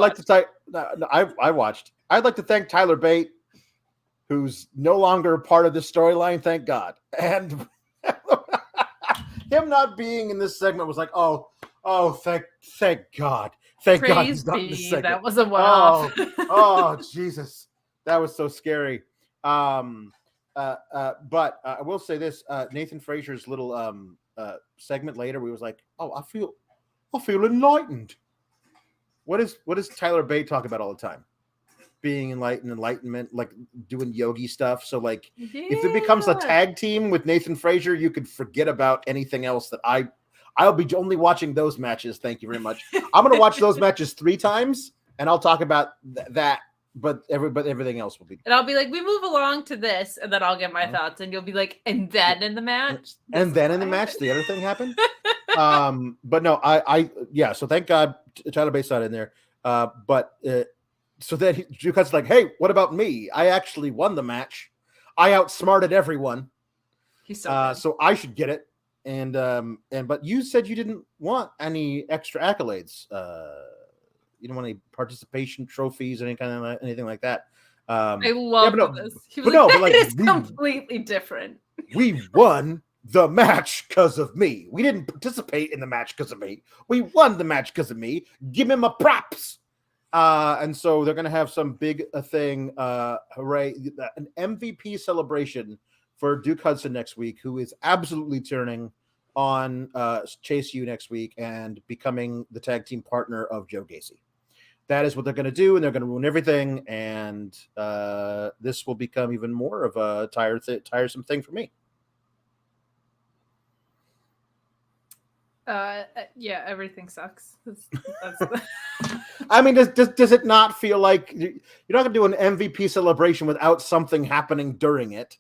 watched. I'd like to thank Tyler Bate, who's no longer part of this storyline, thank God. And him not being in this segment was like, oh, thank God. Thank God he's not in this segment. That was a one-off. Oh, Jesus. That was so scary. But I will say this, Nathan Frazier's little segment later, we was like, oh, I feel enlightened. What does Tyler Bate talk about all the time? Being enlightenment, like doing yogi stuff. So like, if it becomes a tag team with Nathan Frazier, you could forget about anything else that I'll be only watching those matches. Thank you very much. I'm going to watch those matches 3 times and I'll talk about that. But everything else will be. And I'll be like, we move along to this, and then I'll get my thoughts, and you'll be like, and then in the match, the other thing happened. But no, yeah. So thank God Tyler Bates not in there. So then Drew Cut's like, hey, what about me? I actually won the match. I outsmarted everyone. So I should get it. But you said you didn't want any extra accolades. You don't want any participation trophies or anything like that. I love this. He was like, it's completely different. We won the match because of me. We didn't participate in the match because of me. We won the match because of me. Give me my props. And so they're going to have some big thing, hooray, an MVP celebration for Duke Hudson next week, who is absolutely turning on Chase U next week and becoming the tag team partner of Joe Gacy. That is what they're going to do, and they're going to ruin everything, and this will become even more of a tiresome thing for me. Yeah, everything sucks. I mean, does it not feel like you're not going to do an MVP celebration without something happening during it?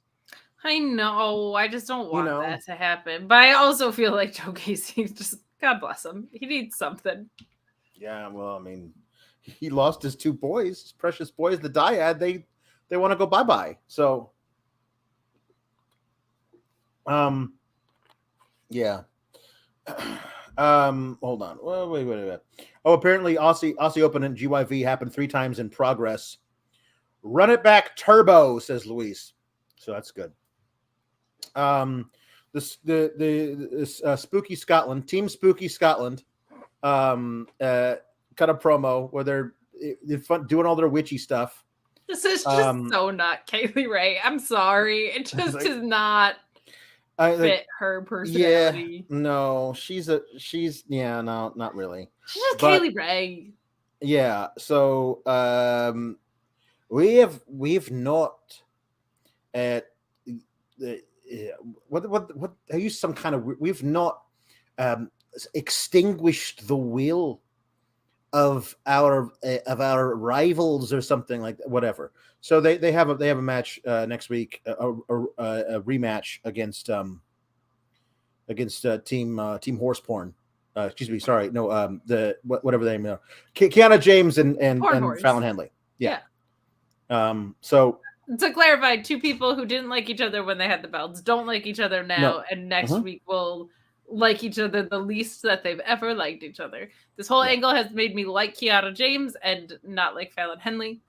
I know. I just don't want that to happen. But I also feel like Joe Gacy, just God bless him. He needs something. Yeah, well, I mean, he lost his 2 boys, his precious boys, the dyad. They want to go bye-bye. So, yeah. Hold on. Wait. Oh, apparently Aussie Open and GYV happened 3 times in progress. Run it back turbo, says Luis. So that's good. This Spooky Scotland, Team Spooky Scotland, cut a promo where they're fun, doing all their witchy stuff. This is just so not Kaylee Ray. I'm sorry. It just is not. fit her personality. Yeah, no, no, not really. She's just Kaylee Ray. Yeah, so we've not what I use some kind of we've not extinguished the will of our rivals or something like that, whatever. So they have a match next week, a rematch against team Horseporn. Excuse me, sorry, no, whatever they name, Kiana James and Fallon Henley. Yeah. So to clarify, two people who didn't like each other when they had the belts don't like each other now, and next week will like each other the least that they've ever liked each other. This whole angle has made me like Kiana James and not like Fallon Henley.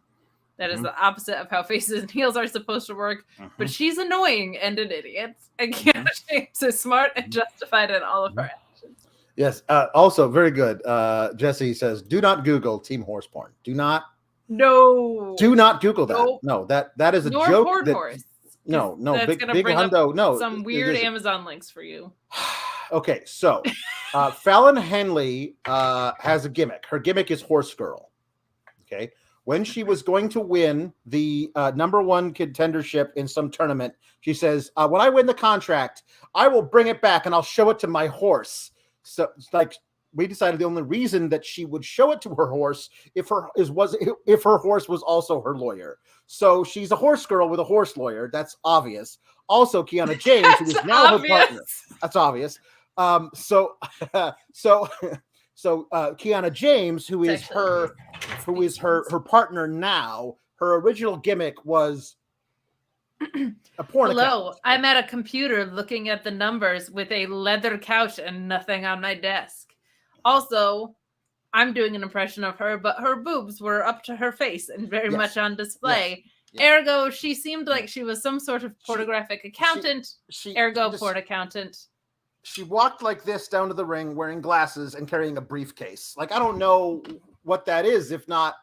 That is the opposite of how faces and heels are supposed to work. But she's annoying and an idiot. And Kiana James is smart and justified in all of her actions. Yes. Also, very good. Jesse says, do not Google Team Horseporn. Do not Google that. Nope. No, that is a joke. Horse. No, that's big hundo. No, some weird Amazon links for you. Okay, so Fallon Henley has a gimmick. Her gimmick is Horse Girl. Okay. When she was going to win the #1 contendership in some tournament, she says, when I win the contract, I will bring it back and I'll show it to my horse. So it's like we decided the only reason that she would show it to her horse if her horse was also her lawyer. So she's a horse girl with a horse lawyer. That's obvious. Also, Kiana James, who is now her partner. That's obvious. So Kiana James, who is her partner now, her original gimmick was a porn account. I'm at a computer looking at the numbers with a leather couch and nothing on my desk. Also, I'm doing an impression of her, but her boobs were up to her face and very much on display. Yes. Ergo, she seemed like she was some sort of pornographic accountant. Porn accountant. She walked like this down to the ring wearing glasses and carrying a briefcase. Like, I don't know what that is, if not...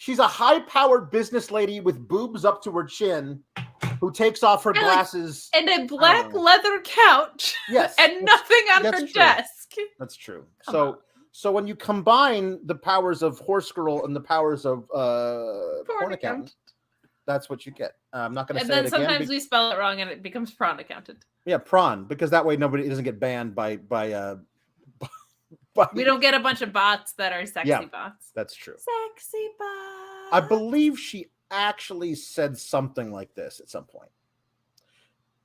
She's a high-powered business lady with boobs up to her chin who takes off her glasses. And a black leather couch. Yes. And nothing on her desk. That's true. So when you combine the powers of Horse Girl and the powers of porn accountant, that's what you get. I'm not going to say it again. And then sometimes we spell it wrong and it becomes prawn accountant. Yeah, prawn, because that way nobody doesn't get banned by we don't get a bunch of bots that are sexy bots. That's true. Sexy bots. I believe she actually said something like this at some point.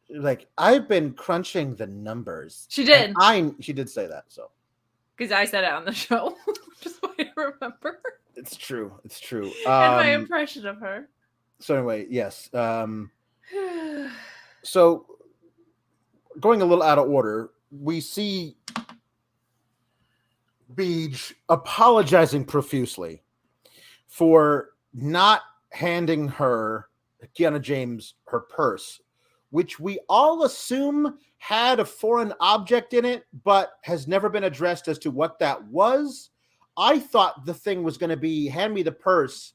Like, I've been crunching the numbers. She did. She did say that, so. Because I said it on the show. Just so I remember. It's true. And my impression of her. So anyway, yes. So going a little out of order, we see Beej apologizing profusely for not handing her, Kiana James, her purse, which we all assume had a foreign object in it, but has never been addressed as to what that was. I thought the thing was going to be, hand me the purse,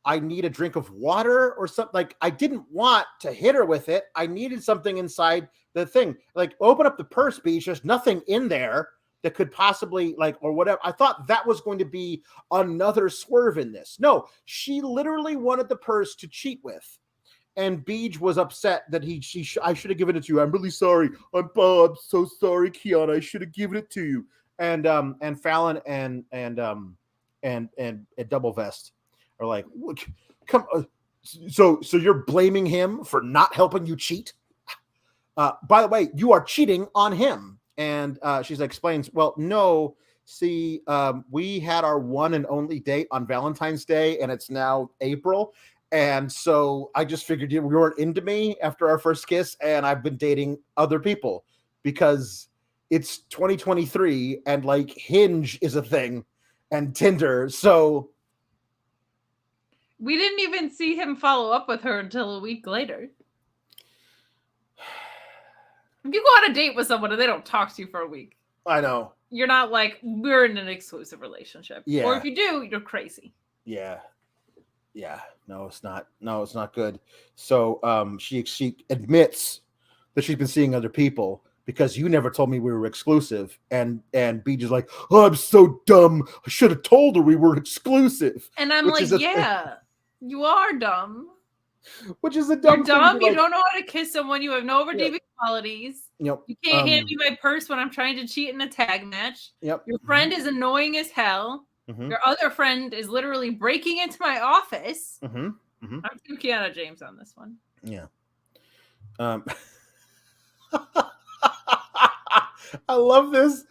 I need a drink of water or something. Like, I didn't want to hit her with it. I needed something inside the thing. Like, open up the purse, Beej. There's nothing in there that could possibly, like, or whatever. I thought that was going to be another swerve in this. No, she literally wanted the purse to cheat with. And Beej was upset that I should have given it to you. I'm really sorry. I'm so sorry, Kiana. I should have given it to you. And Fallon and Double Vest are like, come. So you're blaming him for not helping you cheat? By the way, you are cheating on him. And she explains, well, no, see, we had our one and only date on Valentine's Day, and it's now April. And so I just figured you weren't into me after our first kiss, and I've been dating other people because it's 2023 and like Hinge is a thing and Tinder. So we didn't even see him follow up with her until a week later. If you go on a date with someone and they don't talk to you for a week, I know. You're not like, we're in an exclusive relationship. Yeah. Or if you do, you're crazy. Yeah. No, it's not. No, it's not good. So she admits that she's been seeing other people because you never told me we were exclusive. And Beach is like, oh, I'm so dumb. I should have told her we were exclusive. And I'm like, yeah, you are dumb. Which is a dumb You're dumb. You don't know how to kiss someone. You have no redeeming qualities. Yep. You can't hand me my purse when I'm trying to cheat in a tag match. Yep. Your friend is annoying as hell. Your other friend is literally breaking into my office. I'm Team Kiana James on this one. Yeah. I love this.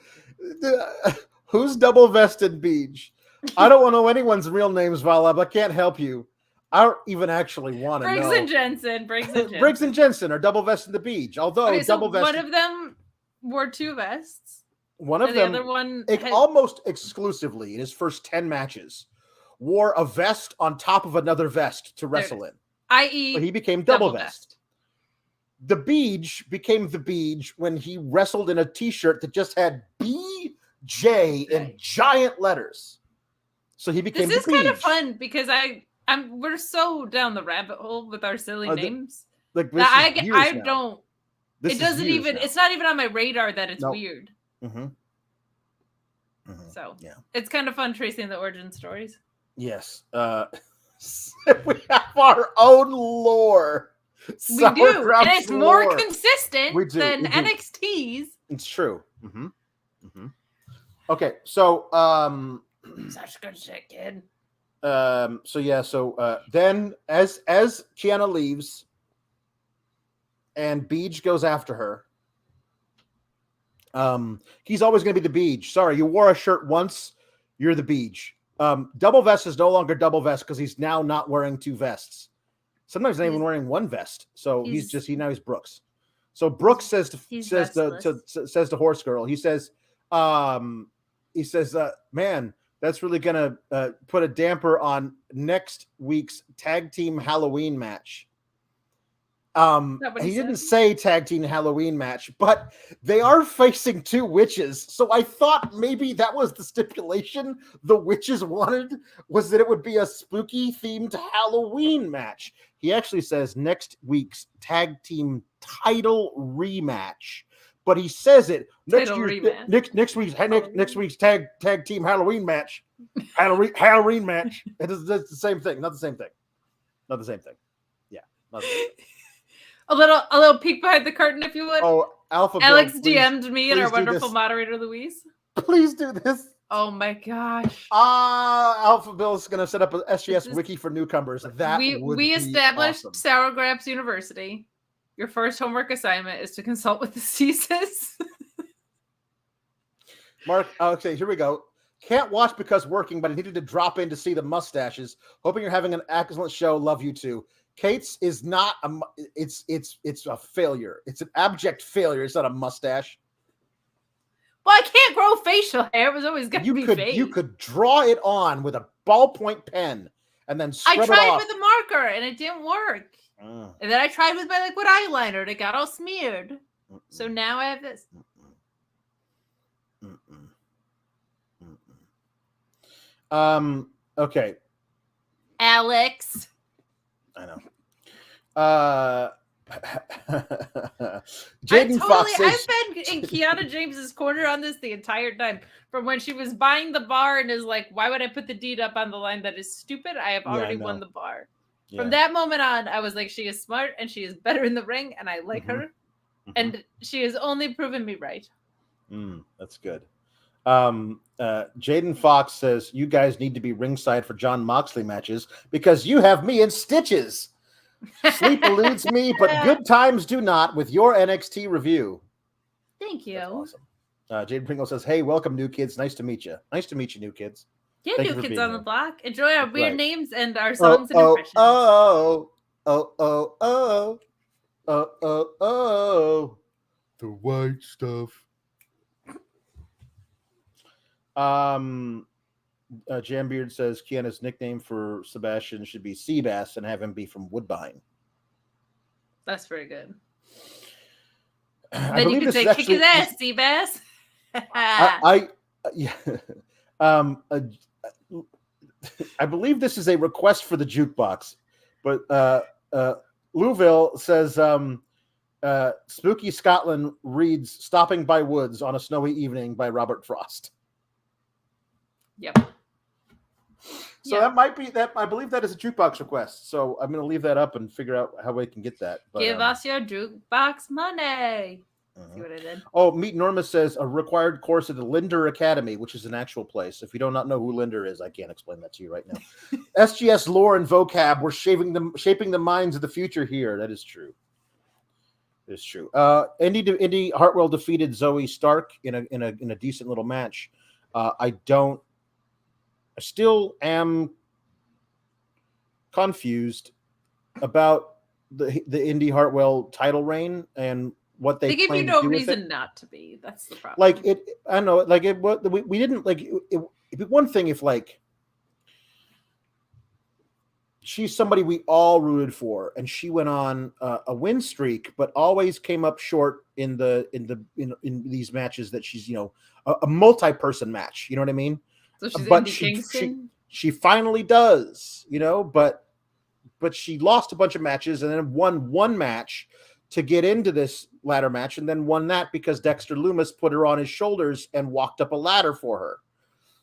Who's double vested Beach? I don't want to know anyone's real names, Vala, but I can't help you. I don't even actually want to know. Briggs and Jensen are double vested the Beach. Although double vested, one of them wore 2 vests. One of them, the other one almost exclusively in his first 10 matches, wore a vest on top of another vest to wrestle in. I.e., but he became double vest. The Beach became the Beach when he wrestled in a T-shirt that just had BJ in giant letters. So he became. This is kind of fun because we're so down the rabbit hole with our silly names. Like I don't. It doesn't even. It's not even on my radar that it's weird. So it's kind of fun tracing the origin stories. Yes, we have our own lore. We do, and it's more consistent than NXT's. It's true. Okay, so such good shit, kid. Then as Kiana leaves and Beach goes after her, he's always going to be the Beach. Sorry, you wore a shirt once, you're the Beach. Double vest is no longer double vest because he's now not wearing 2 vests. Sometimes not even wearing 1 vest. So he's Brooks. So Brooks says to Horse Girl, he says, man, that's really gonna put a damper on next week's tag team Halloween match. He didn't say tag team Halloween match, but they are facing 2 witches. So I thought maybe that was the stipulation the witches wanted, was that it would be a spooky themed Halloween match. He actually says next week's tag team title rematch, but he says it next week's tag team Halloween match. Halloween match. It's the same thing. Not the same thing. Yeah. Not the same thing. A little peek behind the curtain, if you would. Oh, Alex DM'd me and our wonderful moderator, Louise. Please do this. Oh my gosh. Alpha Bill is going to set up an SGS wiki for newcomers. We established awesome. Sour Graps University. Your first homework assignment is to consult with the CSIS. Mark, okay, here we go. Can't watch because working, but I needed to drop in to see the mustaches. Hoping you're having an excellent show. Love you too. Kate's is not it's a failure. It's an abject failure. It's not a mustache. Well, I can't grow facial hair. It was always going to be fake. You could draw it on with a ballpoint pen and then scrub it off. I tried with a marker and it didn't work. And then I tried with my liquid eyeliner and it got all smeared. So now I have this. Okay. Alex. I know. Jaden Fox says, I've been in Kiana James's corner on this the entire time. From when she was buying the bar and is like, why would I put the deed up on the line? That is stupid. I have already won the bar. Yeah. From that moment on, I was like, she is smart and she is better in the ring and I like her. And she has only proven me right. That's good. Jaden Fox says, you guys need to be ringside for John Moxley matches because you have me in stitches. Sleep eludes me, but good times do not with your NXT review. Thank you. That's awesome. Jaden Pringle says, hey, welcome, new kids. Nice to meet you. Nice to meet you, new kids. Yeah, Thank new kids on the block. Enjoy our weird names and our songs and impressions. The white stuff. Jambeard says Kiana's nickname for Sebastian should be Seabass and have him be from Woodbine. That's very good. Then you can say, kick his ass, Seabass. I believe this is a request for the jukebox, but Louisville says Spooky Scotland reads "Stopping by Woods on a Snowy Evening" by Robert Frost. Yep. So that might be that. I believe that is a jukebox request. So I'm going to leave that up and figure out how we can get that. But, give us your jukebox money. See what I did? Oh, Meet Norma says a required course at the Linder Academy, which is an actual place. If you do not know who Linder is, I can't explain that to you right now. SGS lore and vocab were shaping the minds of the future here. That is true. It's true. Indi Hartwell defeated Zoe Stark in a decent little match. I still am confused about the Indi Hartwell title reign and what they give you no reason not to be. That's the problem. Like it, I don't know. Like it, what we didn't like. It'd be one thing if like she's somebody we all rooted for, and she went on a win streak, but always came up short in these matches that she's a multi-person match. You know what I mean? So she's Indi Kingston. She finally does. But she lost a bunch of matches and then won one match to get into this ladder match, and then won that because Dexter Lumis put her on his shoulders and walked up a ladder for her.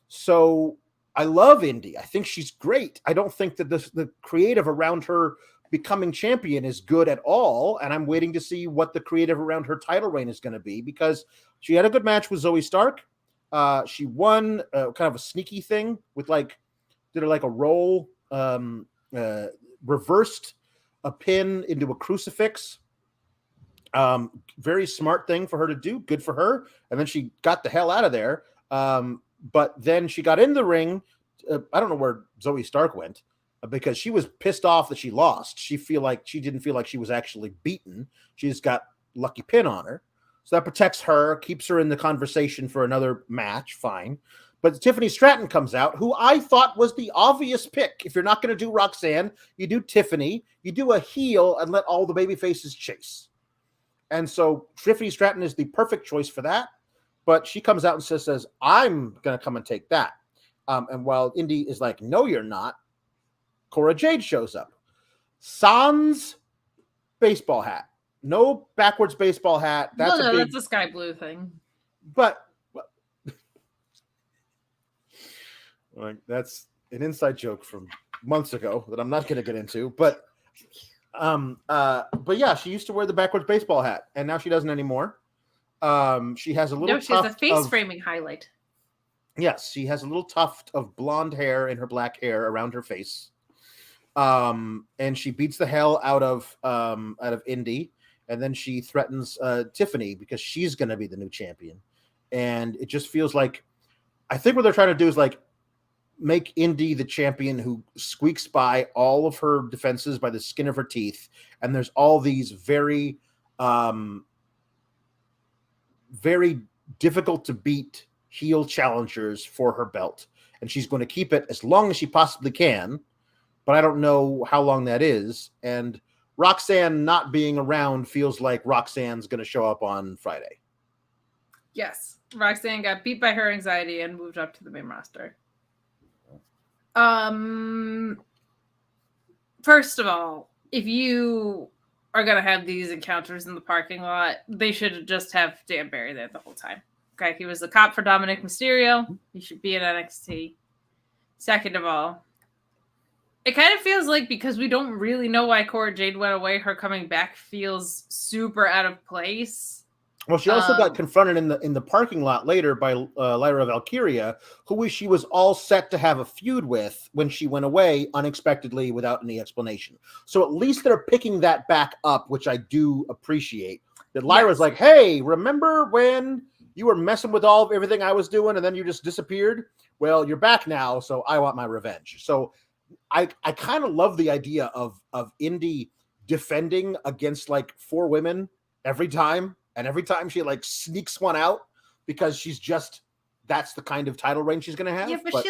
So I love Indi. I think she's great. I don't think that the creative around her becoming champion is good at all, and I'm waiting to see what the creative around her title reign is going to be, because she had a good match with Zoe Stark. She won kind of a sneaky thing with did a roll, reversed a pin into a crucifix. Very smart thing for her to do. Good for her. And then she got the hell out of there. But then she got in the ring. I don't know where Zoe Stark went because she was pissed off that she lost. She didn't feel like she was actually beaten. She just got lucky pin on her. So that protects her, keeps her in the conversation for another match. Fine. But Tiffany Stratton comes out, who I thought was the obvious pick. If you're not going to do Roxanne, you do Tiffany. You do a heel and let all the baby faces chase. And so Tiffany Stratton is the perfect choice for that. But she comes out and says, I'm going to come and take that. And while Indi is like, no, you're not, Cora Jade shows up. Sans baseball hat. No backwards baseball hat. That's a sky blue thing. But that's an inside joke from months ago that I'm not going to get into. But yeah, she used to wear the backwards baseball hat, and now she doesn't anymore. She has a little. She has a face framing highlight. Yes, she has a little tuft of blonde hair in her black hair around her face. And she beats the hell out of Indi, and then she threatens Tiffany because she's going to be the new champion. And it just feels like, I think what they're trying to do is make Indi the champion who squeaks by all of her defenses by the skin of her teeth. And there's all these very, very difficult to beat heel challengers for her belt. And she's going to keep it as long as she possibly can, but I don't know how long that is. And Roxanne not being around feels like Roxanne's going to show up on Friday. Yes. Roxanne got beat by her anxiety and moved up to the main roster. First of all, if you are going to have these encounters in the parking lot, they should just have Dan Barry there the whole time. Okay, he was the cop for Dominic Mysterio. He should be in NXT. Second of all, it kind of feels like, because we don't really know why Cora Jade went away, her coming back feels super out of place. Well, she also got confronted in the parking lot later by Lyra Valkyria, who she was all set to have a feud with when she went away unexpectedly without any explanation. So at least they're picking that back up, which I do appreciate. That Lyra's like, hey, remember when you were messing with everything I was doing and then you just disappeared? Well, you're back now, so I want my revenge. So I kind of love the idea of Indi defending against 4 women every time. And every time she sneaks one out because that's the kind of title reign she's going to have. Yeah, but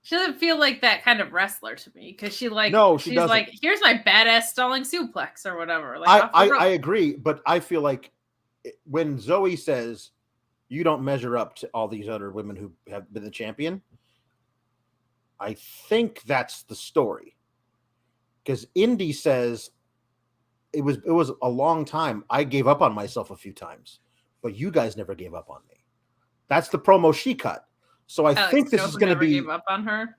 she doesn't feel like that kind of wrestler to me, because she's doesn't. Here's my badass stalling suplex or whatever. I agree, but I feel like when Zoe says you don't measure up to all these other women who have been the champion, I think that's the story. Because Indi says, it was a long time. I gave up on myself a few times, but you guys never gave up on me. That's the promo she cut. So I think this is going to be gave up on her.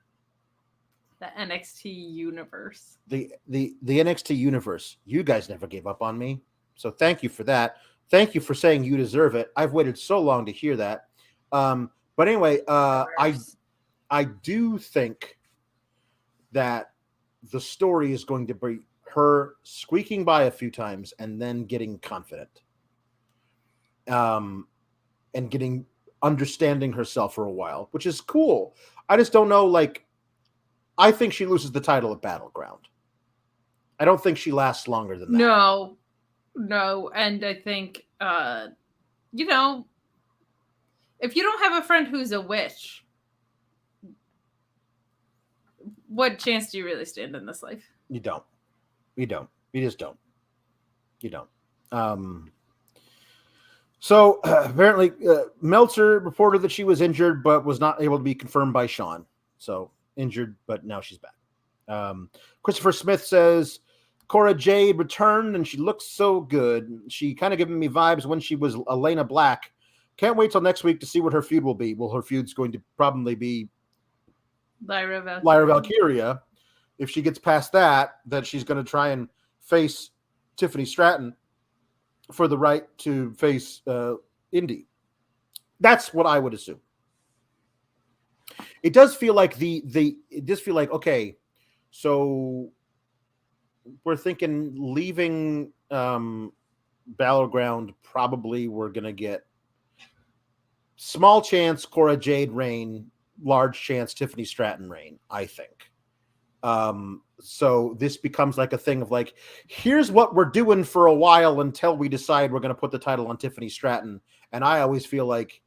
The NXT universe. The NXT universe. You guys never gave up on me. So thank you for that. Thank you for saying you deserve it. I've waited so long to hear that. But anyway, I do think that the story is going to be her squeaking by a few times and then getting confident. And understanding herself for a while, which is cool. I just don't know, like, I think she loses the title at Battleground. I don't think she lasts longer than that. No. And I think, if you don't have a friend who's a witch, what chance do you really stand in this life? You don't. You just don't. You don't. So apparently Meltzer reported that she was injured, but was not able to be confirmed by Sean. So injured, but now she's back. Christopher Smith says, Cora Jade returned and she looks so good. She kind of giving me vibes when she was Elena Black. Can't wait till next week to see what her feud will be. Well, her feud's going to probably be Lyra Valkyria. If she gets past that, then she's going to try and face Tiffany Stratton for the right to face Indi. That's what I would assume. It does feel like okay, so we're thinking leaving Battleground, probably we're gonna get small chance Cora Jade reign, large chance Tiffany Stratton reign, I think. So this becomes like a thing of like, here's what we're doing for a while until we decide we're going to put the title on Tiffany Stratton. And I always feel like,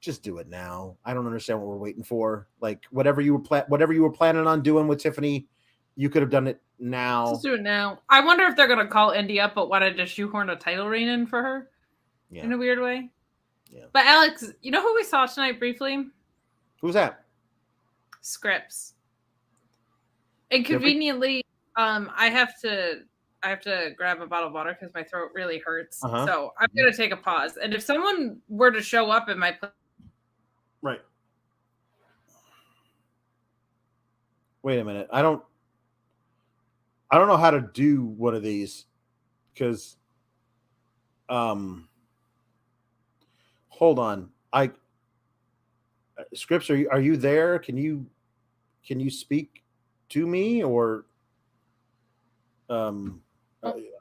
just do it now. I don't understand what we're waiting for. Like whatever you were planning on doing with Tiffany, you could have done it now. Just do it now. I wonder if they're going to call Indi up, but wanted to shoehorn a title reign in for her in a weird way. Yeah. But Alex, you know who we saw tonight briefly? Who's that? Scripps. And conveniently, I have to grab a bottle of water because my throat really hurts. So I'm gonna take a pause. And if someone were to show up in my place, right. Wait a minute. I don't know how to do one of these because hold on. Scripps, are you there? Can you speak to me, or I'm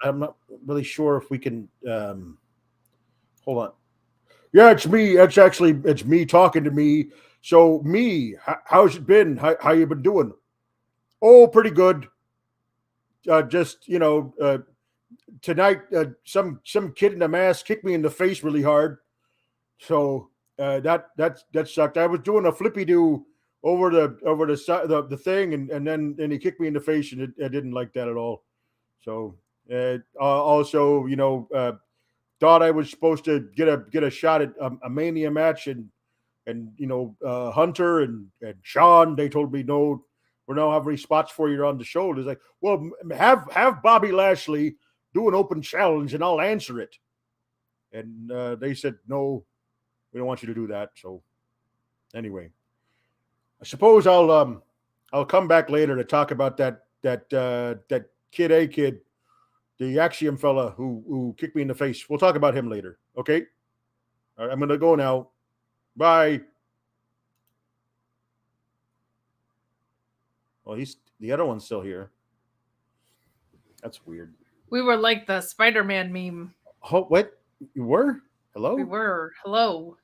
not really sure if we can hold on. Yeah, it's me. It's me talking to me. So me, how's it been? How you been doing? Oh, pretty good. Just tonight some kid in a mask kicked me in the face really hard. So that sucked. I was doing a flippy do over the thing, and then he kicked me in the face, and I didn't like that at all. So also, thought I was supposed to get a shot at a Mania match, and Hunter and Sean, they told me no, we don't have any spots for you on the show. It's like, well, have Bobby Lashley do an open challenge, and I'll answer it. And they said no, we don't want you to do that. So anyway. I suppose I'll come back later to talk about that kid, the Axiom fella who kicked me in the face. We'll talk about him later. Okay. All right, I'm gonna go now. Bye. Well, the other one's still here. That's weird. We were like the Spider-Man meme. Oh, what? You were? Hello? We were. Hello.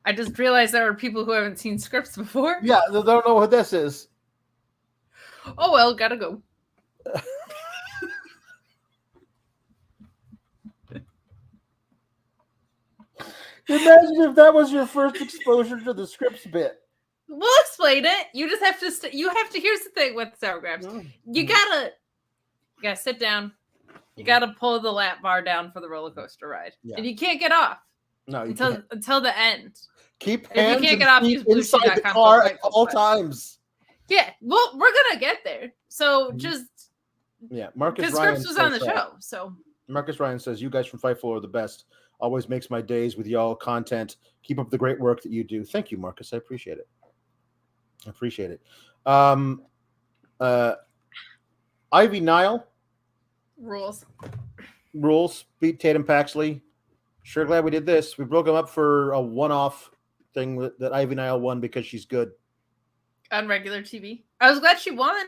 I just realized there are people who haven't seen Scripps before. Yeah, they don't know what this is. Oh, well, gotta go. Imagine if that was your first exposure to the Scripps bit. We'll explain it. You just have to. Here's the thing with Sour Graps. You gotta sit down. You gotta pull the lap bar down for the roller coaster ride, and you can't get off. No, until the end. Keep hands if you can't get off, use inside the car at all times. Yeah, well, we're gonna get there. So just Yeah, Marcus because Ryan Scripps was on the says, show. So Marcus Ryan says, "You guys from Fightful are the best. Always makes my days with y'all content. Keep up the great work that you do." Thank you, Marcus. I appreciate it. Ivy Nile rules. beat Tatum Paxley. Sure glad we did this. We broke them up for a one-off thing that Ivy Nile won because she's good On regular TV. I was glad she won.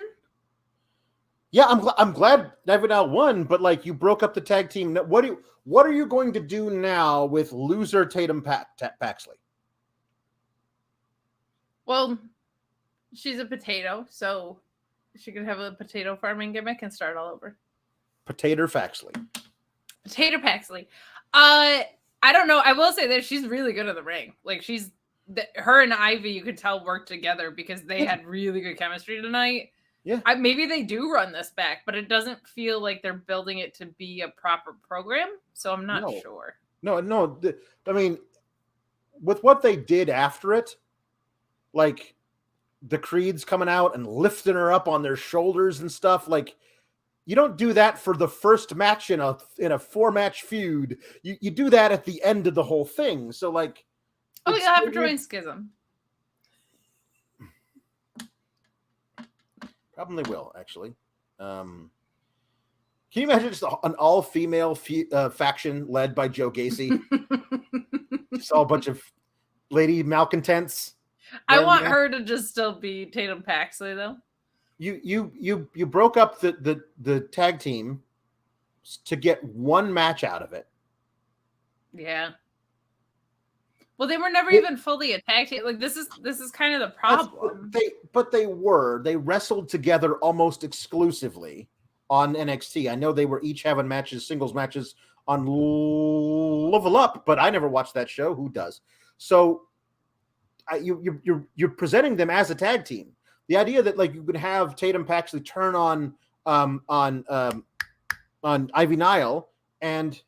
Yeah, I'm glad Ivy Nile won, but like you broke up the tag team. What are you going to do now with loser Tatum Paxley? Well, she's a potato, so she could have a potato farming gimmick and start all over. Potato Paxley. I don't know. I will say that she's really good in the ring. Like her and Ivy, you could tell worked together because they had really good chemistry tonight. Yeah. Maybe they do run this back, but it doesn't feel like they're building it to be a proper program. So I'm not sure. No. I mean, with what they did after it, like the Creeds coming out and lifting her up on their shoulders and stuff, like you don't do that for the first match in a 4-match feud. You do that at the end of the whole thing. So like, you'll have a joint schism. Probably will, actually. Can you imagine just an all-female faction led by Joe Gacy? Just all a bunch of lady malcontents. I want her to just still be Tatum Paxley, though. You broke up the tag team to get one match out of it. Yeah. Well, they were never even fully a tag team. Like this is kind of the problem. They wrestled together almost exclusively on NXT. I know they were each having singles matches on Level Up, but I never watched that show. Who does? So you're presenting them as a tag team. The idea that like you could have Tatum Paxley turn on Ivy Nile and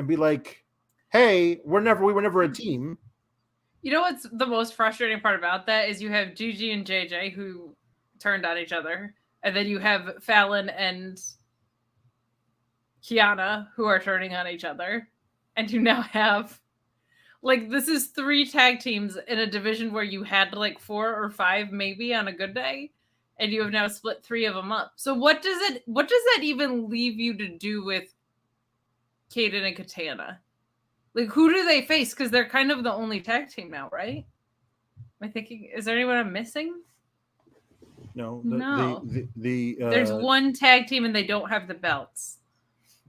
be like, hey, we were never a team. You know what's the most frustrating part about that is you have Gigi and JJ who turned on each other, and then you have Fallon and Kiana who are turning on each other, and you now have like this is 3 tag teams in a division where you had like 4 or 5 maybe on a good day, and you have now split 3 of them up. So what does that even leave you to do with Kaden and Katana? Like, who do they face? Because they're kind of the only tag team now, right? Am I thinking? Is there anyone I'm missing? No. There's one tag team and they don't have the belts.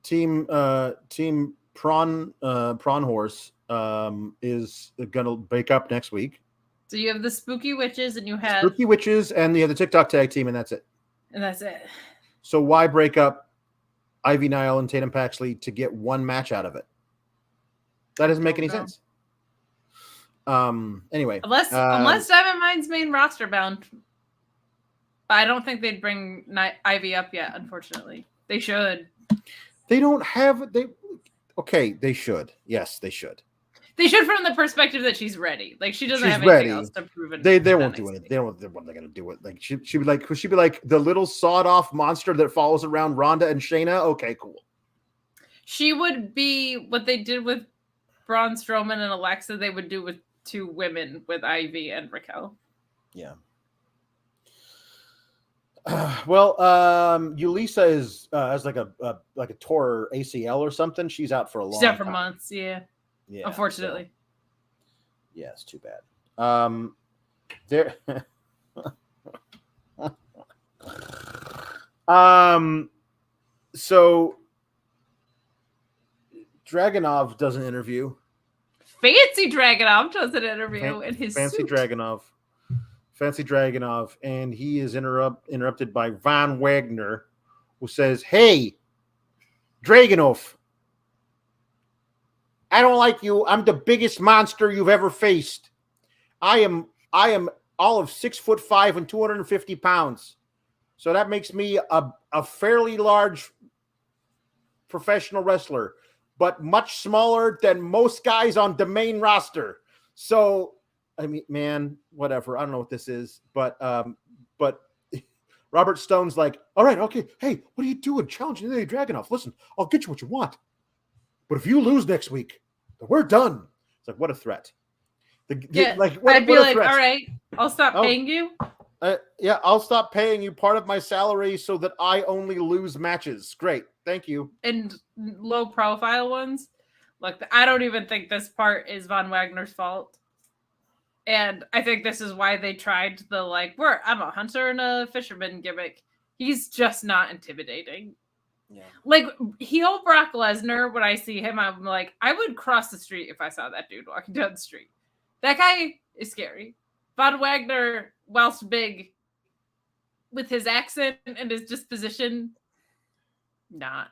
Team Prawn Horse is gonna break up next week. So you have the Spooky Witches and you have Spooky Witches and you have the TikTok tag team, and that's it. So why break up Ivy Nile and Tatum Paxley to get one match out of it? That doesn't make any sense. Anyway, unless Diamond Mine's main roster bound, but I don't think they'd bring Ivy up yet. Unfortunately, they should. They don't have they should. Yes, they should. They should from the perspective that she's ready. Like she doesn't have anything else to prove. They won't do anything. They don't. What are they going to do it? Like she'd be like the little sawed off monster that follows around Ronda and Shayna. Okay, cool. She would be what they did with Braun Strowman and Alexa. They would do with 2 women with Ivy and Raquel. Yeah. Yulisa is has like a tore ACL or something. She's out for a long time. She's out for months. Yeah. Unfortunately. So, yeah, it's too bad. There. So Dragunov does an interview. Fancy Dragunov does an interview in his Fancy suit. Fancy Dragunov, and he is interrupted by Von Wagner, who says, "Hey, Dragunov, I don't like you. I'm the biggest monster you've ever faced. I am all of 6'5" and 250 pounds. So that makes me a fairly large professional wrestler, but much smaller than most guys on the main roster. So, I mean, man, whatever. I don't know what this is, but Robert Stone's like, all right, okay, hey, what are you doing? Challenging Ilya Dragunov. Listen, I'll get you what you want. But if you lose next week, then we're done. It's like, what a threat. I'd be like, all right, I'll stop paying you. I'll stop paying you part of my salary so that I only lose matches. Great. Thank you. And low profile ones. Look, I don't even think this part is Von Wagner's fault. And I think this is why they tried the I'm a hunter and a fisherman gimmick. He's just not intimidating. Yeah. Like heel Brock Lesnar, when I see him, I'm like, I would cross the street if I saw that dude walking down the street. That guy is scary. Von Wagner, whilst big, with his accent and his disposition, not.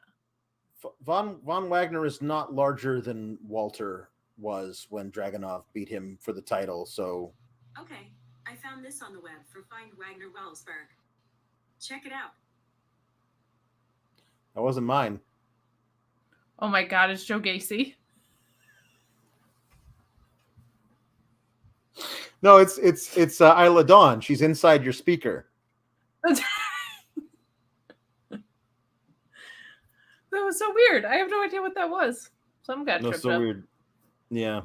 Von Wagner is not larger than Walter was when Dragunov beat him for the title. So, okay, I found this on the web from Find Wagner Wellsberg. Check it out. That wasn't mine. Oh my God, it's Joe Gacy. No, it's Isla Dawn. She's inside your speaker. That was so weird. I have no idea what that was. Some got tripped up. Weird. Yeah.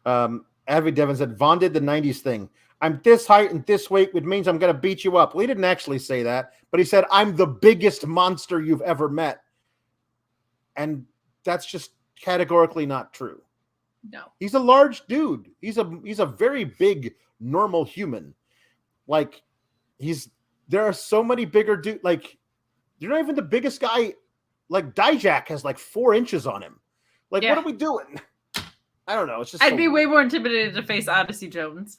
Advi Devon said, Vaughn did the 90s thing. I'm this height and this weight, which means I'm going to beat you up. Well, he didn't actually say that, but he said, I'm the biggest monster you've ever met. And that's just categorically not true. No. He's a large dude. He's a very big, normal human. Like, there are so many bigger dudes. Like, you're not even the biggest guy. Like, Dijak has 4 inches on him. Like, What are we doing? I don't know. It's just I'd be way more intimidated to face Odyssey Jones.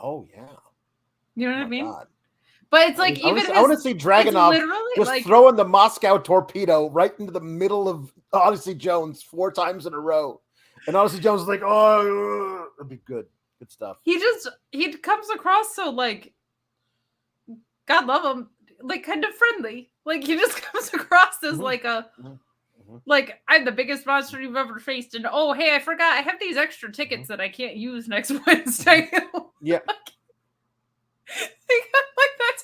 Oh, yeah. You know what I mean? God. But it's like, I want to see Dragunov just throwing the Moscow torpedo right into the middle of Odyssey Jones 4 times in a row. And Odyssey Jones is like, oh, it'd be good. Good stuff. He comes across so God love him, kind of friendly. Like he just comes across as I'm the biggest monster you've ever faced. And oh, hey, I forgot. I have these extra tickets that I can't use next Wednesday. Yeah. That's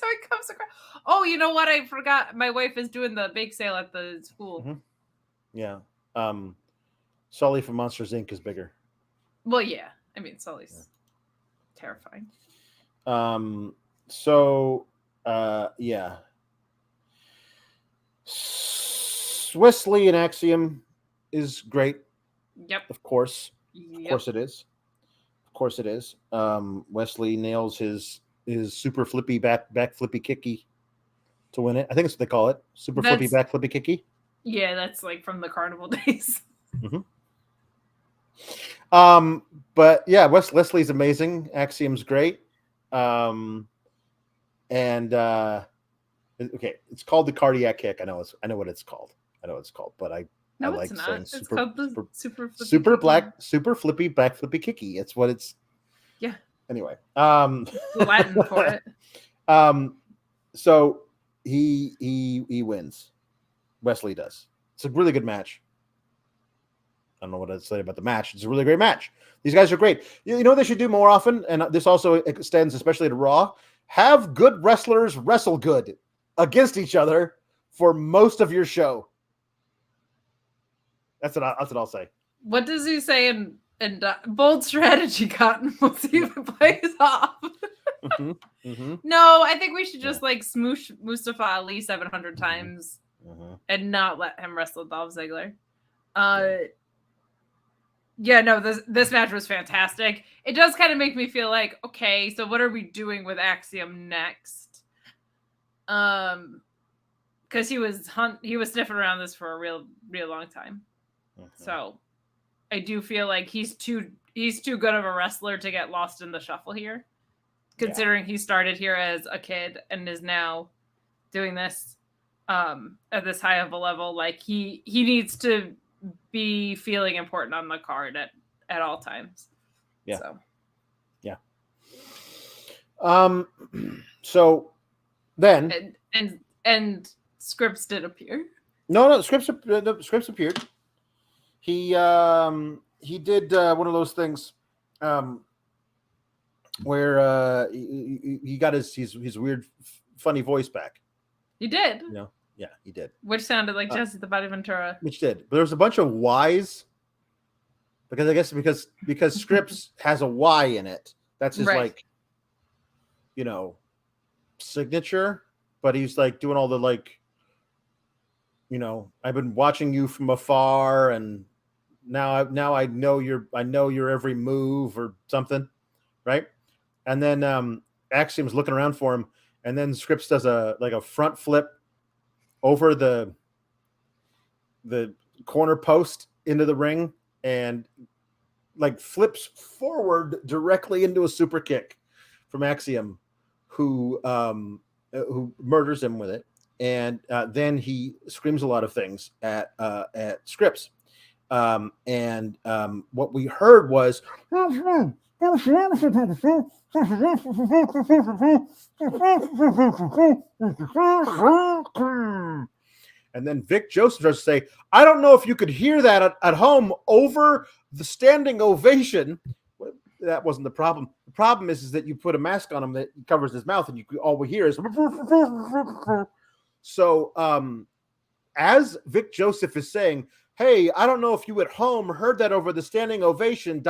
how it comes across. Oh, you know what? I forgot. My wife is doing the bake sale at the school. Mm-hmm. Yeah. Sully from Monsters Inc. is bigger. Well, yeah. I mean, Sully's terrifying. Yeah. Wesley and Axiom is great. Yep. Of course. Yep. Of course it is. Of course it is. Wesley nails his super flippy back flippy kicky to win it. I think that's what they call it. Flippy back flippy kicky. Yeah, that's from the carnival days. Mm-hmm. But yeah, Wesley's amazing. Axiom's great. Okay, it's called the cardiac kick. I know what it's called. But I like saying super flippy back flippy kicky. It's what it's. Yeah. Anyway, Latin for it. So he wins. Wesley does. It's a really good match. I don't know what to say about the match. It's a really great match. These guys are great. You know what they should do more often, and this also extends especially to Raw. Have good wrestlers wrestle good against each other for most of your show. That's what I'll say. What does he say in bold strategy, Cotton? We'll see if it plays off. Mm-hmm. Mm-hmm. No, I think we should just smoosh Mustafa Ali 700 times and not let him wrestle Dolph Ziggler. This match was fantastic. It does kind of make me feel like, okay, so what are we doing with Axiom next? Because he was sniffing around this for a real long time. So I do feel like he's too good of a wrestler to get lost in the shuffle here, considering he started here as a kid and is now doing this at this high of a level. Like he needs to be feeling important on the card at all times. Yeah. So. Yeah. So then and Scripps did appear. No, Scripps appeared. He did one of those things where he got his weird funny voice back. You did. You know, yeah, he did. Which sounded like Jesse the Body Ventura. Which did. But there's a bunch of Y's because I guess because Scripps has a Y in it. That's his like, you know, signature. But he's like doing all the like, you know, I've been watching you from afar, and now I know your every move or something, right? And then Axiom's looking around for him, and then Scripps does a front flip over the corner post into the ring and like flips forward directly into a super kick from Axiom, who murders him with it. And then he screams a lot of things at Scripps. And what we heard was, and then Vic Joseph starts to say, I don't know if you could hear that at home over the standing ovation. That wasn't the problem. The problem is that you put a mask on him that covers his mouth, and all we hear is. So as Vic Joseph is saying, hey, I don't know if you at home heard that over the standing ovation, ...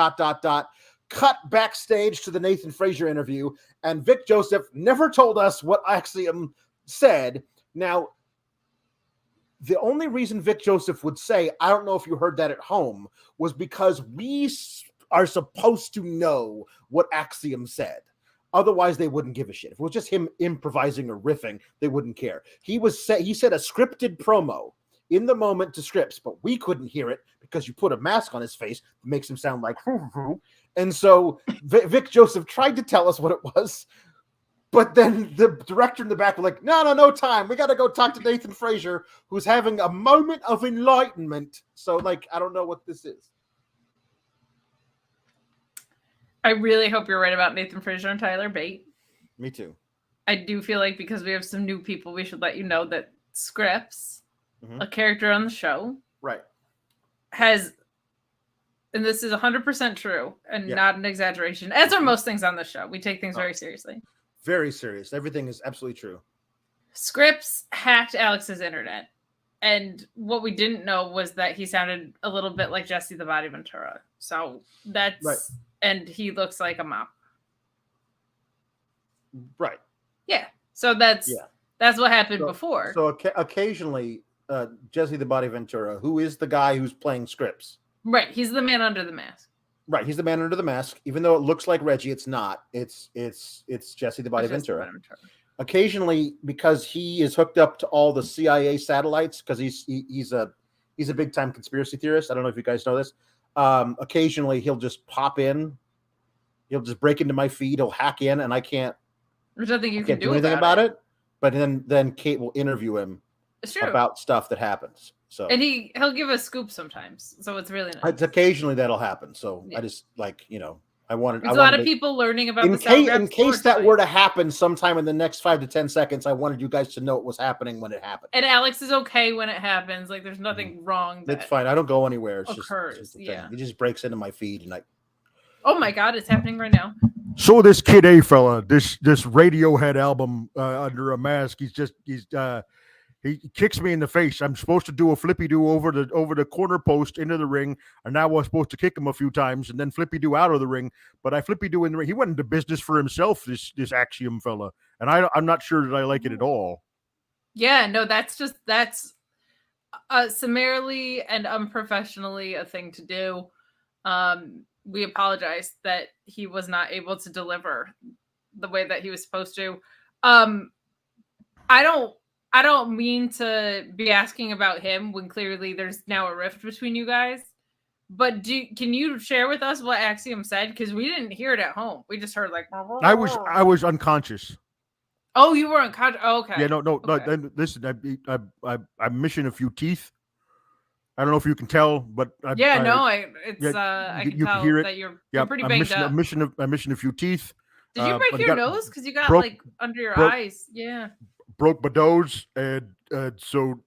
cut backstage to the Nathan Frazer interview, and Vic Joseph never told us what Axiom said. Now, the only reason Vic Joseph would say, I don't know if you heard that at home, was because we are supposed to know what Axiom said. Otherwise, they wouldn't give a shit. If it was just him improvising or riffing, they wouldn't care. He said a scripted promo in the moment to Scripps, but we couldn't hear it because you put a mask on his face that makes him sound like. And so Vic Joseph tried to tell us what it was, but then the director in the back was like, no time. We got to go talk to Nathan Frazer, who's having a moment of enlightenment. So, like, I don't know what this is. I really hope you're right about Nathan Frazer and Tyler Bate. Me too. I do feel like because we have some new people, we should let you know that Scripps, a character on the show, right, has, and this is 100% true and not an exaggeration, as are most things on the show. We take things very seriously. Very serious. Everything is absolutely true. Scripps hacked Alex's internet. And what we didn't know was that he sounded a little bit like Jesse the Body Ventura. So that's... Right. And he looks like a mop. Right. Yeah. So that's what happened before. So occasionally, Jesse the Body Ventura, who is the guy who's playing Scripps. Right. He's the man under the mask. Right. He's the man under the mask. Even though it looks like Reggie, it's not. It's Jesse the Body Ventura. Occasionally, because he is hooked up to all the CIA satellites, because he's a big time conspiracy theorist. I don't know if you guys know this. Occasionally he'll just pop in, he'll just break into my feed, he'll hack in, and I can't. There's nothing you can do anything about it. But then Kate will interview him about stuff that happens. So and he'll give a scoop sometimes. So it's really nice. It's occasionally that'll happen. So I just I wanted. There's a lot of people learning about in case that were to happen sometime in the next 5 to 10 seconds. I wanted you guys to know what was happening when it happened. And Alex is okay when it happens. Like there's nothing wrong. It's fine. I don't go anywhere. It's occurs. Just he just breaks into my feed and oh my God, it's happening right now. So this Kid A fella, this Radiohead album under a mask, he kicks me in the face. I'm supposed to do a flippy-do over the corner post into the ring, and now we're supposed to kick him a few times and then flippy-do out of the ring. But I flippy-do in the ring. He went into business for himself, this Axiom fella, and I'm not sure that I like it at all. Yeah, no, that's summarily and unprofessionally a thing to do. We apologize that he was not able to deliver the way that he was supposed to. I don't mean to be asking about him when clearly there's now a rift between you guys. But can you share with us what Axiom said? Because we didn't hear it at home. We just heard like. I was unconscious. Oh, you were unconscious. Oh, okay. Yeah, no. Okay. Listen, I'm missing a few teeth. I don't know if you can tell, but I can tell hear it. That you're pretty banged up. I'm missing a few teeth. Did you break your nose? Because you got like under your eyes. Yeah. Broke my nose, and so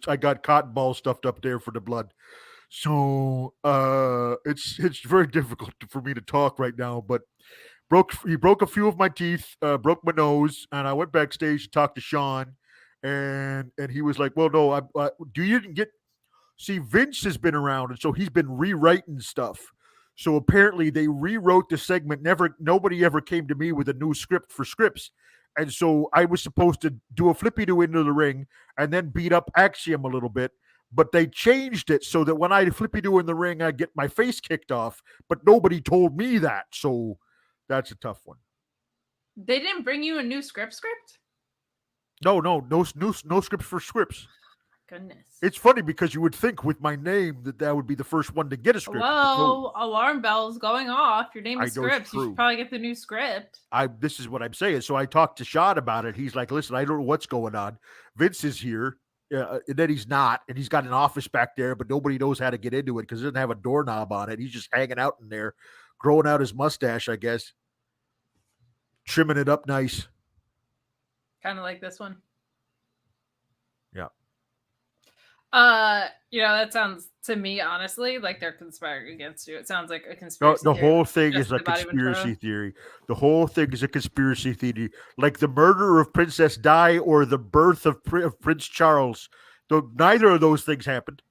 I got cotton balls stuffed up there for the blood. So it's very difficult for me to talk right now. But He broke a few of my teeth, broke my nose, and I went backstage to talk to Sean, and he was like, "Well, no, you didn't get." See, Vince has been around, and so he's been rewriting stuff. So apparently, they rewrote the segment. Nobody ever came to me with a new script for scripts, and so I was supposed to do a flippy do into the ring and then beat up Axiom a little bit. But they changed it so that when I flippy do in the ring, I get my face kicked off. But nobody told me that, so that's a tough one. They didn't bring you a new script? No scripts for scripts. Goodness. It's funny because you would think with my name that would be the first one to get a script. Hello, alarm bells going off. Your name is Scripts. You should probably get the new script. This is what I'm saying. So I talked to Sean about it. He's like, listen, I don't know what's going on. Vince is here. And then he's not. And he's got an office back there, but nobody knows how to get into it because it doesn't have a doorknob on it. He's just hanging out in there, growing out his mustache, I guess. Trimming it up nice. Kind of like this one. Yeah. That sounds to me, honestly, like they're conspiring against you. It sounds like a conspiracy. The whole thing is a conspiracy theory. The whole thing is a conspiracy theory, like the murder of Princess Di or the birth of Prince Charles. Though neither of those things happened.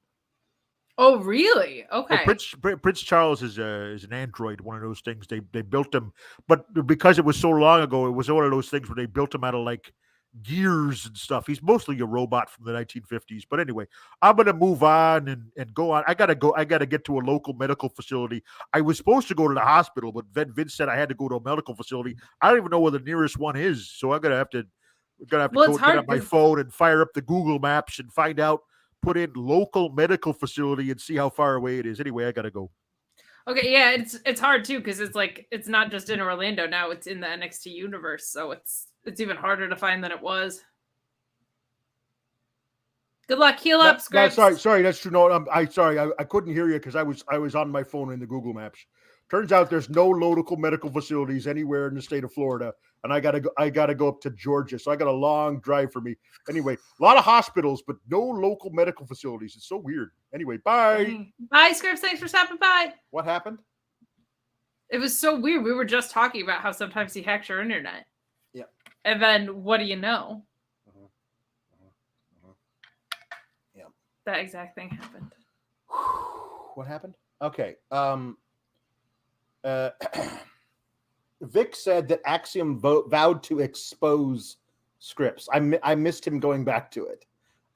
Oh, really? Okay. Prince Charles is an android, one of those things. They built him, but because it was so long ago, it was one of those things where they built him out of like gears and stuff. He's mostly a robot from the 1950s. But anyway, I'm gonna move on and go on. I gotta get to a local medical facility. I was supposed to go to the hospital, but Vince said I had to go to a medical facility. I don't even know where the nearest one is, so I'm gonna have to go get on my phone and fire up the Google Maps and find out. Put in local medical facility and see how far away it is. Anyway, I gotta go. Okay, yeah, it's hard too because it's not just in Orlando now; it's in the NXT universe, so it's even harder to find than it was. Good luck, heal up, Scripts. Sorry, that's true. No, I couldn't hear you because I was on my phone in the Google Maps. Turns out there's no local medical facilities anywhere in the state of Florida, and I gotta go up to Georgia, so I got a long drive for me. Anyway, a lot of hospitals, but no local medical facilities. It's so weird. Anyway, bye. Bye, Scripts. Thanks for stopping by. What happened? It was so weird. We were just talking about how sometimes he hacks your internet. Yeah. And then what do you know? Yeah. That exact thing happened. What happened? Okay. Vic said that Axiom vowed to expose Scripts. I missed him going back to it.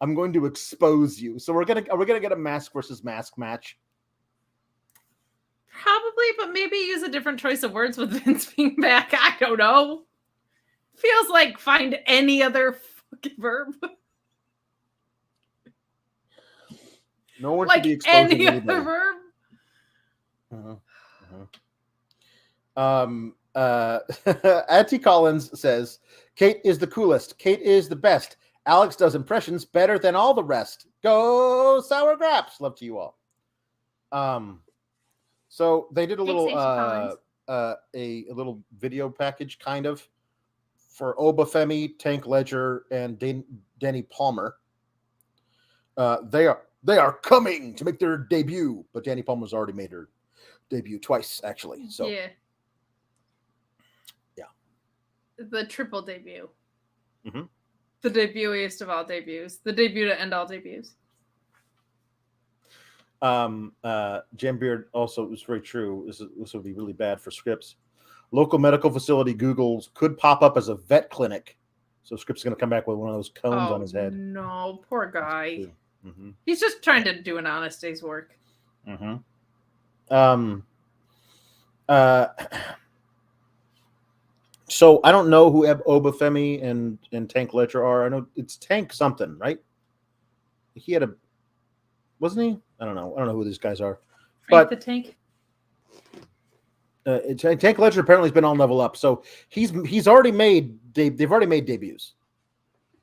I'm going to expose you. So are we gonna get a mask versus mask match? Probably, but maybe use a different choice of words with Vince being back. I don't know. Feels like find any other fucking verb. No one like should be exposing any anybody. other verb. Auntie Collins says, Kate is the coolest. Kate is the best. Alex does impressions better than all the rest. Go Sour Graps. Love to you all. So they did a little a little video package kind of for Obafemi, Tank Ledger, and Danny Palmer. They are coming to make their debut, but Danny Palmer's already made her debut twice, actually. So yeah. The triple debut. Mm-hmm. The debutiest of all debuts. The debut to end all debuts. Jim Beard also was very true. This would be really bad for Scripts. Local medical facility Google's could pop up as a vet clinic. So Scripts is going to come back with one of those cones on his head. No, poor guy. Mm-hmm. He's just trying to do an honest day's work. Mm-hmm. So I don't know who Obafemi and Tank Ledger are. I know it's Tank something, right? He had wasn't he? I don't know who these guys are. But the Tank. Tank Ledger apparently has been on Level Up, so he's already made. They've already made debuts,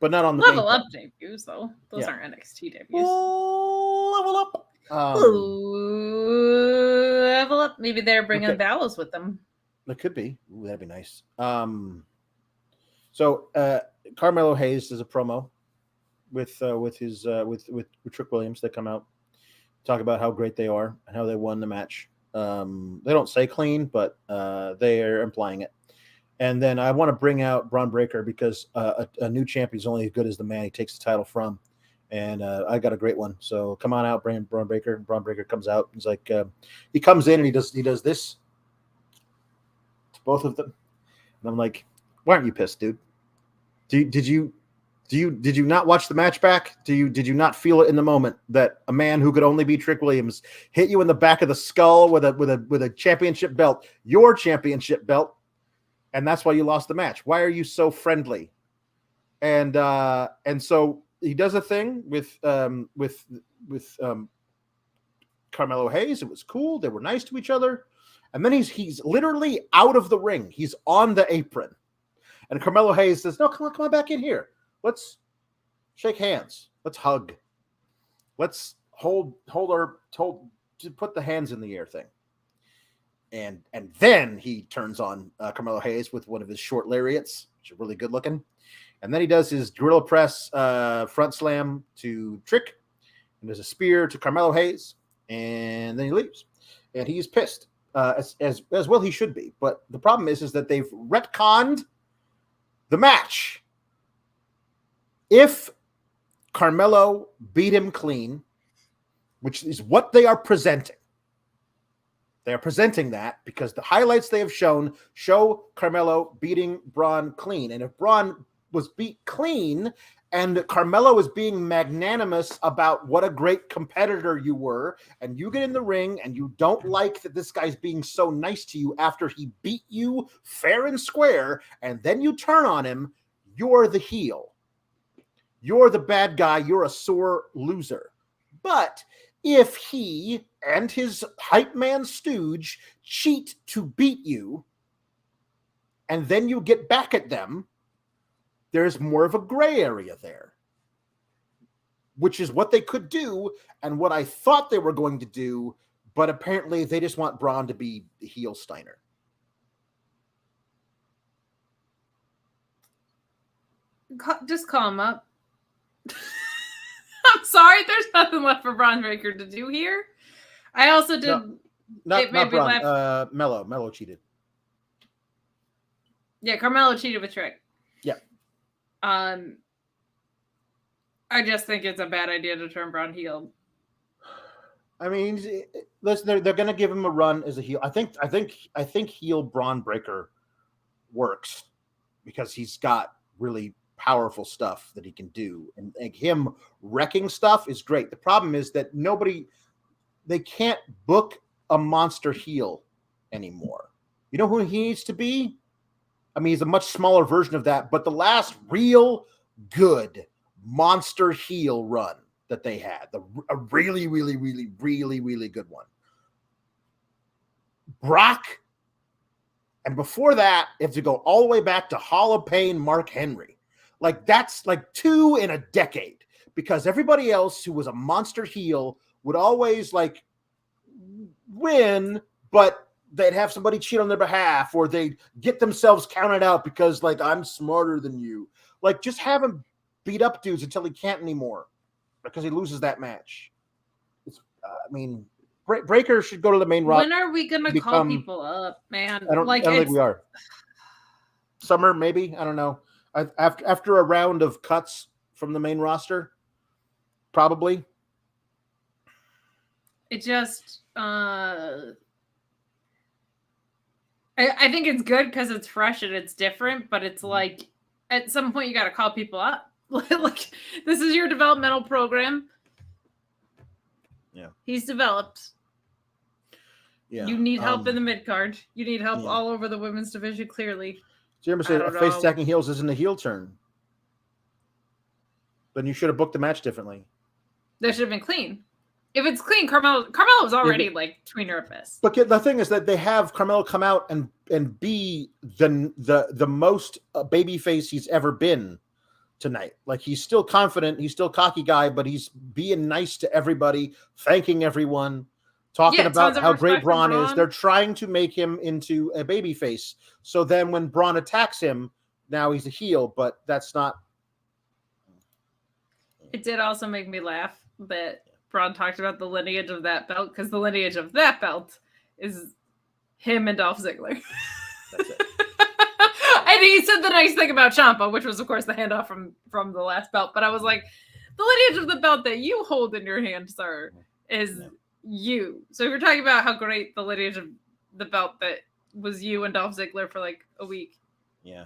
but not on the Level Up debuts though. Those aren't NXT debuts. Level Up. Level Up. Maybe they're bringing Ballas with them. It could be. Ooh, that'd be nice. So Carmelo Hayes does a promo with Trick Williams. They come out, talk about how great they are and how they won the match. They don't say clean, but they are implying it. And then I want to bring out Braun Breaker because a new champion is only as good as the man he takes the title from. And I got a great one. So come on out, Braun Breaker. Braun Breaker comes out. He's like, he comes in and he does this to both of them. And I'm like, why aren't you pissed, dude? Did you not watch the match back? Did you not feel it in the moment that a man who could only be Trick Williams hit you in the back of the skull with a championship belt, your championship belt, and that's why you lost the match? Why are you so friendly? And so he does a thing with Carmelo Hayes. It was cool. They were nice to each other. And then he's literally out of the ring. He's on the apron. And Carmelo Hayes says, no, come on back in here. Let's shake hands. Let's hug. Let's put the hands in the air thing. And then he turns on Carmelo Hayes with one of his short lariats, which are really good looking. And then he does his gorilla press front slam to Trick. And there's a spear to Carmelo Hayes. And then he leaves. And he's pissed, as well he should be. But the problem is that they've retconned the match. If Carmelo beat him clean, which is what they are presenting, they are presenting that because the highlights they have show Carmelo beating Braun clean. And if Braun was beat clean and Carmelo is being magnanimous about what a great competitor you were, and you get in the ring and you don't like that this guy's being so nice to you after he beat you fair and square, and then you turn on him, you're the heel. You're the bad guy. You're a sore loser. But if he and his hype man stooge cheat to beat you, and then you get back at them, there's more of a gray area there, which is what they could do and what I thought they were going to do, but apparently they just want Braun to be the heel Steiner. Just call him up. I'm sorry, there's nothing left for Braun Breaker to do here. I also did. Not Braun. Mello cheated. Yeah, Carmelo cheated with Trick. Yeah. I just think it's a bad idea to turn Braun heel. I mean, listen, they're going to give him a run as a heel. I think heel Braun Breaker works because he's got really powerful stuff that he can do, and him wrecking stuff is great. The problem is that they can't book a monster heel anymore. You know who he needs to be? I mean, he's a much smaller version of that, but the last real good monster heel run that they had, a really, really, really, really, really good one. Brock, and before that, you have to go all the way back to Hall of Pain Mark Henry. Like, that's like 2 in a decade, because everybody else who was a monster heel would always like win, but they'd have somebody cheat on their behalf, or they'd get themselves counted out because, like, I'm smarter than you. Like, just have him beat up dudes until he can't anymore because he loses that match. I mean, Breaker should go to the main roster. When are we going to call people up, man? I don't think we are. Summer, maybe? I don't know. After a round of cuts from the main roster, probably. It just, I think it's good because it's fresh and it's different, but it's like at some point you got to call people up. Like, this is your developmental program. Yeah, he's developed. Yeah, you need help in the mid card. You need help all over the women's division. Clearly. Jeremy said face attacking heels isn't a heel turn. Then you should have booked the match differently. That should have been clean. If it's clean, Carmelo was already like tweener abyss. But the thing is that they have Carmelo come out and be the most babyface he's ever been tonight. Like, he's still confident, he's still cocky guy, but he's being nice to everybody, thanking everyone. Talking about how great Braun is. They're trying to make him into a babyface. So then when Braun attacks him, now he's a heel, but that's not. It did also make me laugh that Braun talked about the lineage of that belt, because the lineage of that belt is him and Dolph Ziggler. That's it. And he said the nice thing about Ciampa, which was, of course, the handoff from the last belt. But I was like, the lineage of the belt that you hold in your hand, sir, is you. So if you're talking about how great the lineage of the belt that was you and Dolph Ziggler for like a week. Yeah.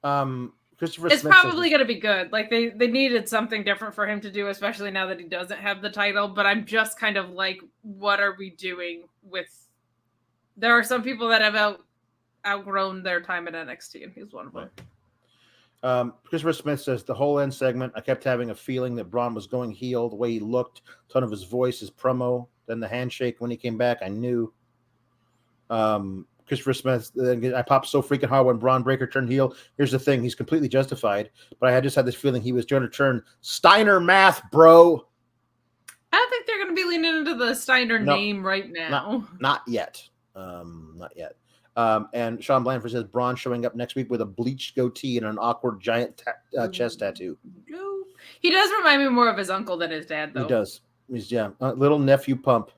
It's probably going to be good. Like they needed something different for him to do, especially now that he doesn't have the title. But I'm just kind of like, what are we doing with? There are some people that have outgrown their time at NXT, and he's one of them. Christopher Smith says the whole end segment, I kept having a feeling that Braun was going heel, the way he looked, tone of his voice, his promo, then the handshake when he came back. I knew. Christopher Smith, I popped so freaking hard when Braun Breaker turned heel. Here's the thing, he's completely justified, but I just had this feeling he was going to turn Steiner math, bro. I don't think they're going to be leaning into the Steiner name right now. Not yet. Not yet. And Sean Blanford says Braun showing up next week with a bleached goatee and an awkward giant chest tattoo. He does remind me more of his uncle than his dad, though. He does. He's little nephew pump.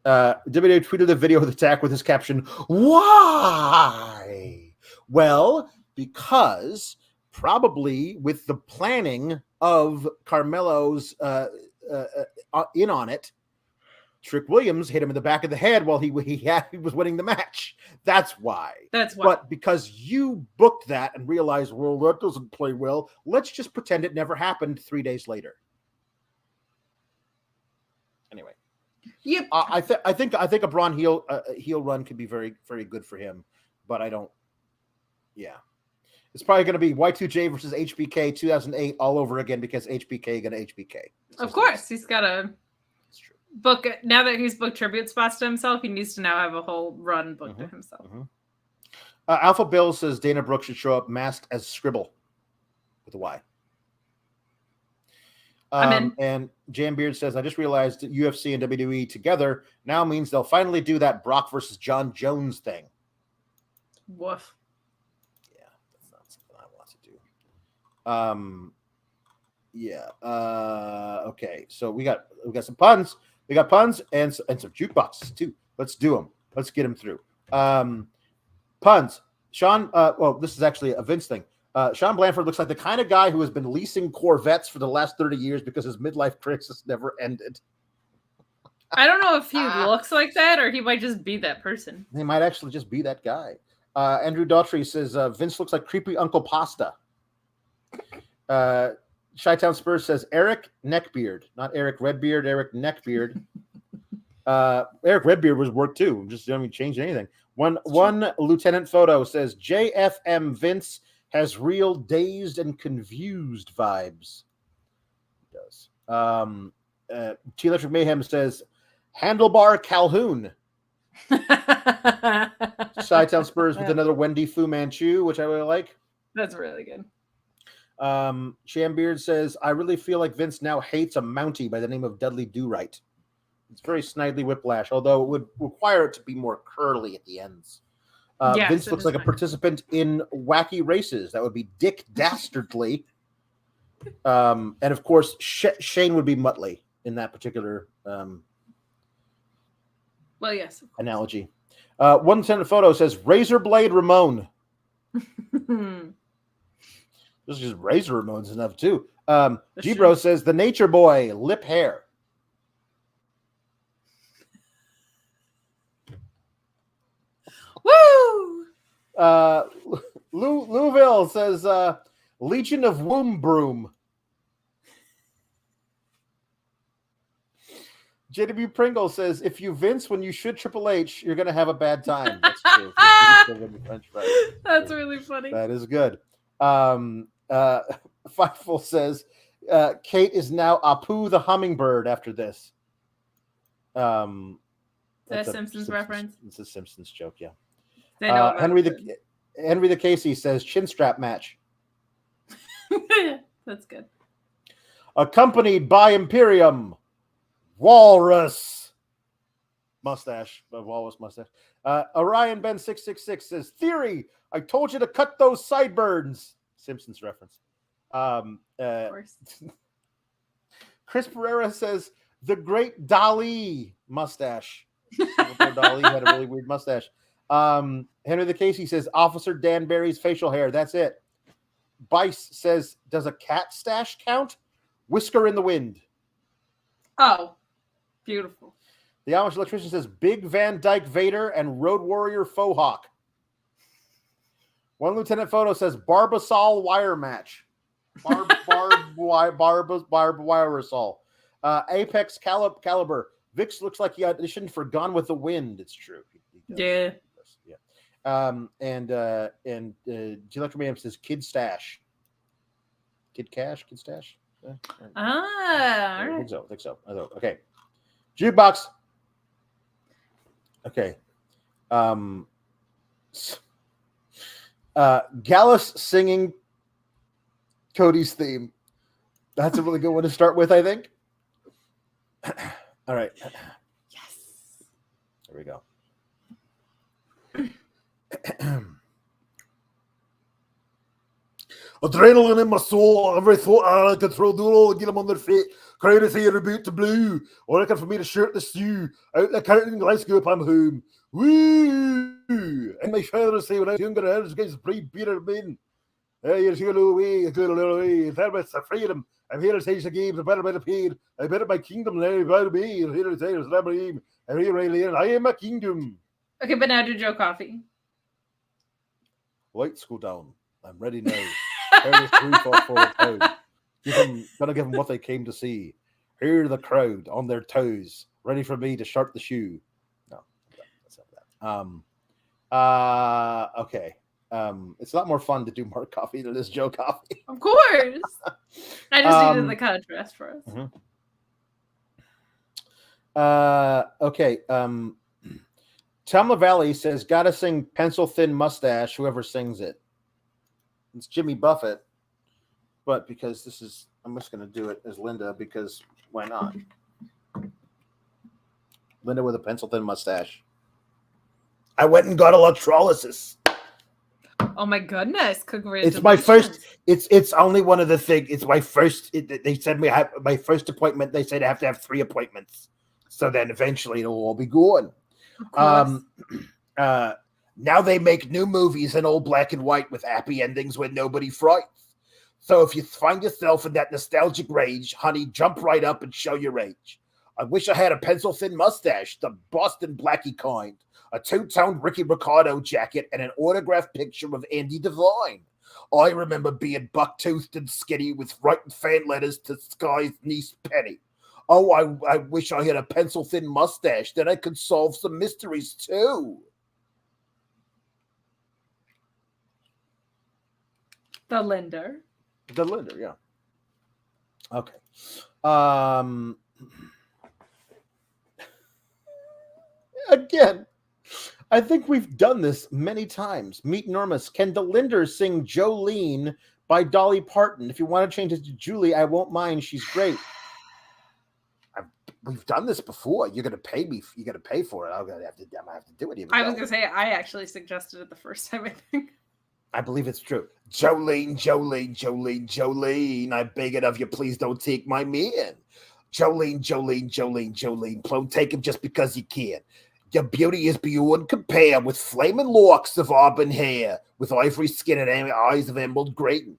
WWE tweeted a video of the attack with his caption, "Why?" Well, because probably with the planning of Carmelo's in on it, Trick Williams hit him in the back of the head while he was winning the match. That's why. But because you booked that and realized, well, that doesn't play well, let's just pretend it never happened 3 days later. Anyway. Yep. I think a Braun heel run could be very, very good for him, but I don't. Yeah, it's probably going to be Y2J versus HBK 2008 all over again because HBK going to HBK. Of course, he's got to book it. Now that he's booked tribute spots to himself, he needs to now have a whole run booked to himself. Alpha Bill says Dana Brooke should show up masked as Scribble with a Y. And Jan Beard says, I just realized that UFC and WWE together now means they'll finally do that Brock versus John Jones thing. Woof. Yeah, that's not something I want to do. Okay, so we got some puns. We got puns and some jukeboxes too. Let's do them. Let's get them through. Puns. Sean, well, this is actually a Vince thing. Sean Blanford looks like the kind of guy who has been leasing Corvettes for the last 30 years because his midlife crisis never ended. I don't know if he looks like that or he might just be that person. He might actually just be that guy. Andrew Daughtry says Vince looks like creepy Uncle Pasta. Chi-Town Spurs says Eric Neckbeard, not Eric Redbeard, Eric Neckbeard. Eric Redbeard was work too. Just don't even change anything. One Lieutenant Photo says JFM Vince has real dazed and confused vibes. It does. T-Electric Mayhem says Handlebar Calhoun. Chi-Town Spurs with another Wendy Fu Manchu, which I really like. That's really good. Shambeard says, I really feel like Vince now hates a Mountie by the name of Dudley Do-Right. It's very snidely whiplash, although it would require it to be more curly at the ends. Yes, Vince looks like a participant in wacky races. That would be Dick Dastardly. And of course, Shane would be Muttley in that particular well, yes, analogy. One Lieutenant Photo says Razor Blade Ramon. This is just Razor Ramon's enough too. G-Bro says the Nature Boy, lip hair. Woo! Louisville says Legion of Womb Broom. JW Pringle says, if you Vince when you should Triple H, you're going to have a bad time. That's true. That's really funny. That is good. Fightful says, Kate is now Apu the Hummingbird after this. That's a Simpsons reference. It's a Simpsons joke, yeah. They know Henry the Casey says chin strap match. That's good. Accompanied by Imperium, Walrus mustache, Walrus mustache. Orion Ben 666 says theory. I told you to cut those sideburns. Simpsons reference. Of course. Chris Pereira says The great Dali mustache. Dali had a really weird mustache. Henry the Casey says Officer Dan Barry's facial hair. That's it. Bice says, does a cat stash count? Whisker in the wind. Oh, beautiful. The Amish electrician says Big Van Dyke Vader and Road Warrior Faux Hawk. One Lieutenant Photo says Barbasol wire match. Barbasol. Apex Caliber. Vix looks like he auditioned for Gone with the Wind. It's true. He does. Yeah. And Electro Mayhem says Kid Stash. Kid Cash? Kid Stash? All right. I think so. Okay. Jukebox. Okay. Gallus singing Cody's theme. That's a really good one to start with, I think. All right. Yes. There we go. Adrenaline in my soul, every thought I control, do it all, get them on their feet. Crowd is here about to blue. All looking for me to shirt the stew. Out the curtain, let's go up, I'm home. Woo! And my father say when I was younger, I was against pre-beater men. You're going away, a little away. That was the freedom. I'm here to take the game, the better paid. I bet my kingdom now, by me. I'm here to say, I'm here right here. I am a kingdom. Okay, but now do Joe Coffee. Lights go down. I'm ready now. Gonna give them what they came to see. Hear the crowd on their toes, ready for me to sharp the shoe. No, that's not that. Okay. It's a lot more fun to do Mark Coffee than this Joe Coffee. Of course. I just needed the contrast for us. Mm-hmm. Okay. Tom LaValle says, gotta sing Pencil Thin Mustache, whoever sings it. It's Jimmy Buffett. But because I'm just going to do it as Linda because why not? Linda with a pencil thin mustache. I went and got electrolysis. Oh my goodness! Congratulations. It's my first. It's only one of the things. It's my first. They said my first appointment. They said I have to have 3 appointments. So then eventually it'll all be gone. Now they make new movies in all black and white with happy endings where nobody frights. So if you find yourself in that nostalgic rage, honey, jump right up and show your age. I wish I had a pencil-thin mustache, the Boston Blackie kind, a 2-tone Ricky Ricardo jacket, and an autographed picture of Andy Devine. I remember being buck-toothed and skinny with writing fan letters to Sky's niece Penny. Oh, I wish I had a pencil-thin mustache, then I could solve some mysteries too. The Linder, yeah. Okay. Again, I think we've done this many times. Meet Normus. Can the Linder sing Jolene by Dolly Parton? If you want to change it to Julie, I won't mind. She's great. We've done this before. You're gonna pay me. You're gonna pay for it. I'm gonna have to do it. I was gonna say I actually suggested it the first time. I think. I believe it's true. Jolene, Jolene, Jolene, Jolene. I beg it of you, please don't take my man. Jolene, Jolene, Jolene, Jolene. Don't take him just because you can. Your beauty is beyond compare with flaming locks of auburn hair, with ivory skin and eyes of emerald green.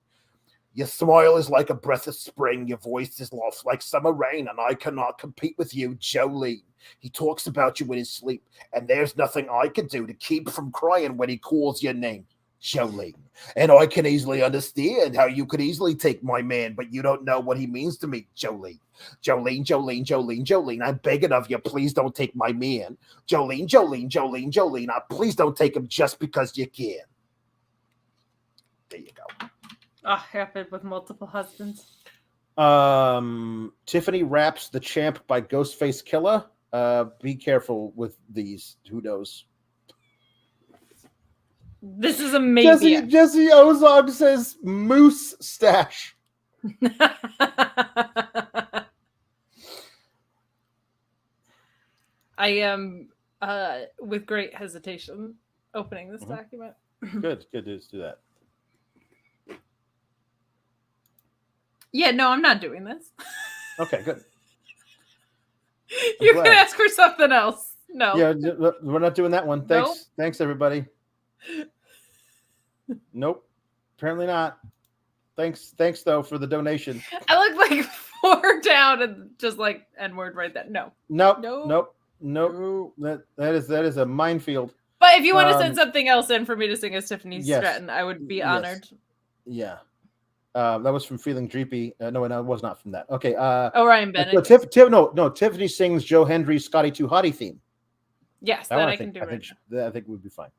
Your smile is like a breath of spring. Your voice is lost like summer rain, and I cannot compete with you, Jolene. He talks about you in his sleep, and there's nothing I can do to keep from crying when he calls your name, Jolene. And I can easily understand how you could easily take my man, but you don't know what he means to me, Jolene. Jolene, Jolene, Jolene, Jolene. I'm begging of you, please don't take my man. Jolene, Jolene, Jolene, Jolene. Please don't take him just because you can. There you go. Happened with multiple husbands. Tiffany raps The Champ by Ghostface Killer. Be careful with these. Who knows? This is amazing. Jesse Ozog says Moose Stash. I am with great hesitation opening this document. Good. Let's do that. Yeah, no, I'm not doing this. Okay, good. You can ask for something else. No. Yeah, we're not doing that one. Thanks. Nope. Thanks, everybody. Nope. Apparently not. Thanks, though, for the donation. I look like 4 down and just like N-word right there. No. Nope. Nope. That is a minefield. But if you want to send something else in for me to sing as Tiffany Stratton, I would be honored. Yeah. That was from Feeling Dreepy. No, it was not from that. Okay. Ryan Bennett. Tiffany sings Joe Hendry's Scotty Too Hottie theme. Yes, that I can do. I think would be fine.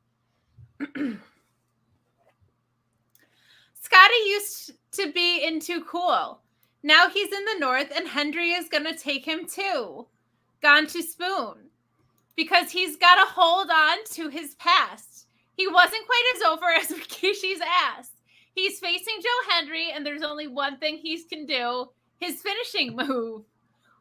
Scotty used to be in Too Cool. Now he's in the North, and Hendry is going to take him too. Gone to Spoon. Because he's got to hold on to his past. He wasn't quite as over as Rikishi's ass. He's facing Joe Hendry, and there's only one thing he can do. His finishing move.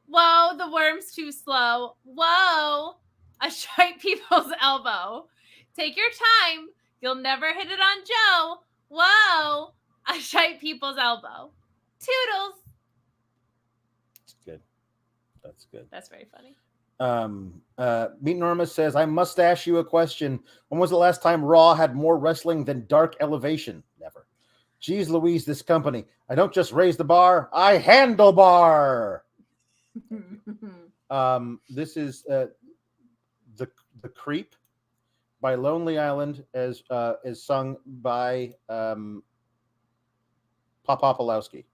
Whoa, the worm's too slow. Whoa, a shite people's elbow. Take your time. You'll never hit it on Joe. Whoa, a shite people's elbow. Toodles. That's good. That's very funny. Meet Norma says, I must ask you a question. When was the last time Raw had more wrestling than Dark Elevation? Never. Geez Louise, this company. I don't just raise the bar, I handlebar. This is the Creep by Lonely Island, as is sung by Popopolowski.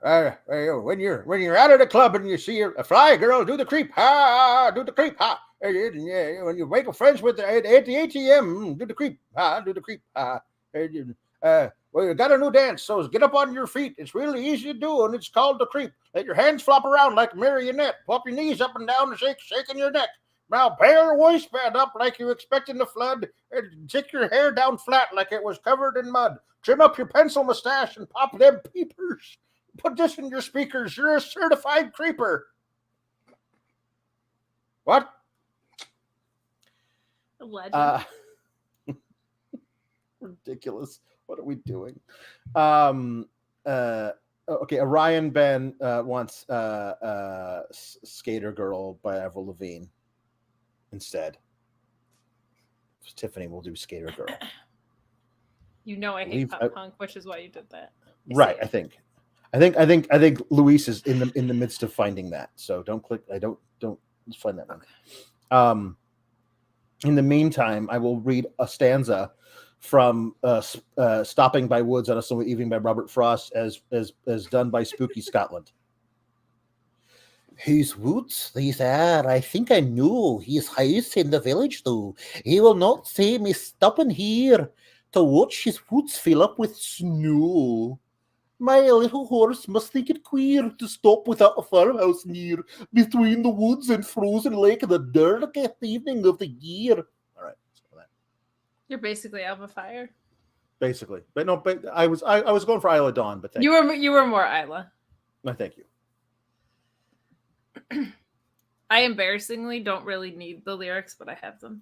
When you're out of the club and you see a fly girl, do the creep, ha, do the creep, ha. When you make a friends with at the ATM, do the creep, ha, do the creep, ha. Well, you got a new dance, so get up on your feet. It's really easy to do, and it's called the creep. Let your hands flop around like a marionette. Pop your knees up and down and shaking your neck. Now bear your waistband up like you're expecting the flood, and stick your hair down flat like it was covered in mud. Trim up your pencil mustache and pop them peepers. Put this in your speakers. You're a certified creeper. What? Legend. Ridiculous. What are we doing? Okay, Orion Ben wants Skater Girl by Avril Lavigne instead. Tiffany will do Skater Girl. You know I hate pop punk, which is why you did that. Right, I think Luis is in the midst of finding that. So don't click. Don't find that one. Okay. In the meantime, I will read a stanza from "Stopping by Woods on a Summer Evening" by Robert Frost, as done by Spooky Scotland. Whose woods these are, I think I know. His house in the village, though. He will not say me stopping here to watch his woods fill up with snow. My little horse must think it queer to stop without a farmhouse near, between the woods and frozen lake in the darkest evening of the year. All right, so that. You're basically Alpha Fire. Basically, but I was going for Isla Dawn, but you were more Isla. No, thank you. I embarrassingly don't really need the lyrics, but I have them.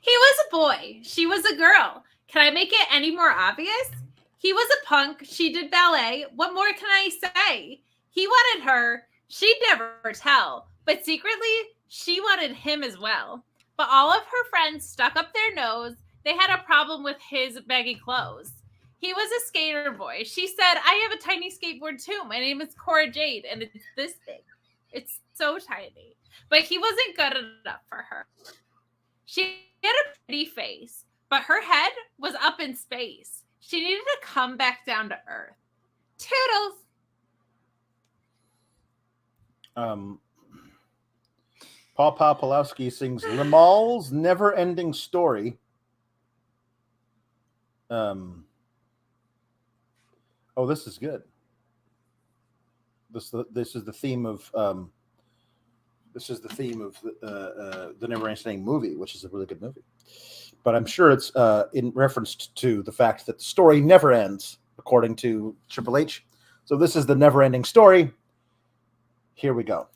He was a boy. She was a girl. Can I make it any more obvious? He was a punk. She did ballet. What more can I say? He wanted her. She'd never tell. But secretly, she wanted him as well. But all of her friends stuck up their nose. They had a problem with his baggy clothes. He was a skater boy. She said, I have a tiny skateboard too. My name is Cora Jade, and it's this big. It's so tiny. But he wasn't good enough for her. She had a pretty face, but her head was up in space. She needed to come back down to earth. Toodles. Paul Pawlowski sings Limal's Never-Ending Story. Oh, this is good. This is the theme of the Never-Ending movie, which is a really good movie. But I'm sure it's in reference to the fact that the story never ends, according to Triple H. So this is the never-ending story. Here we go.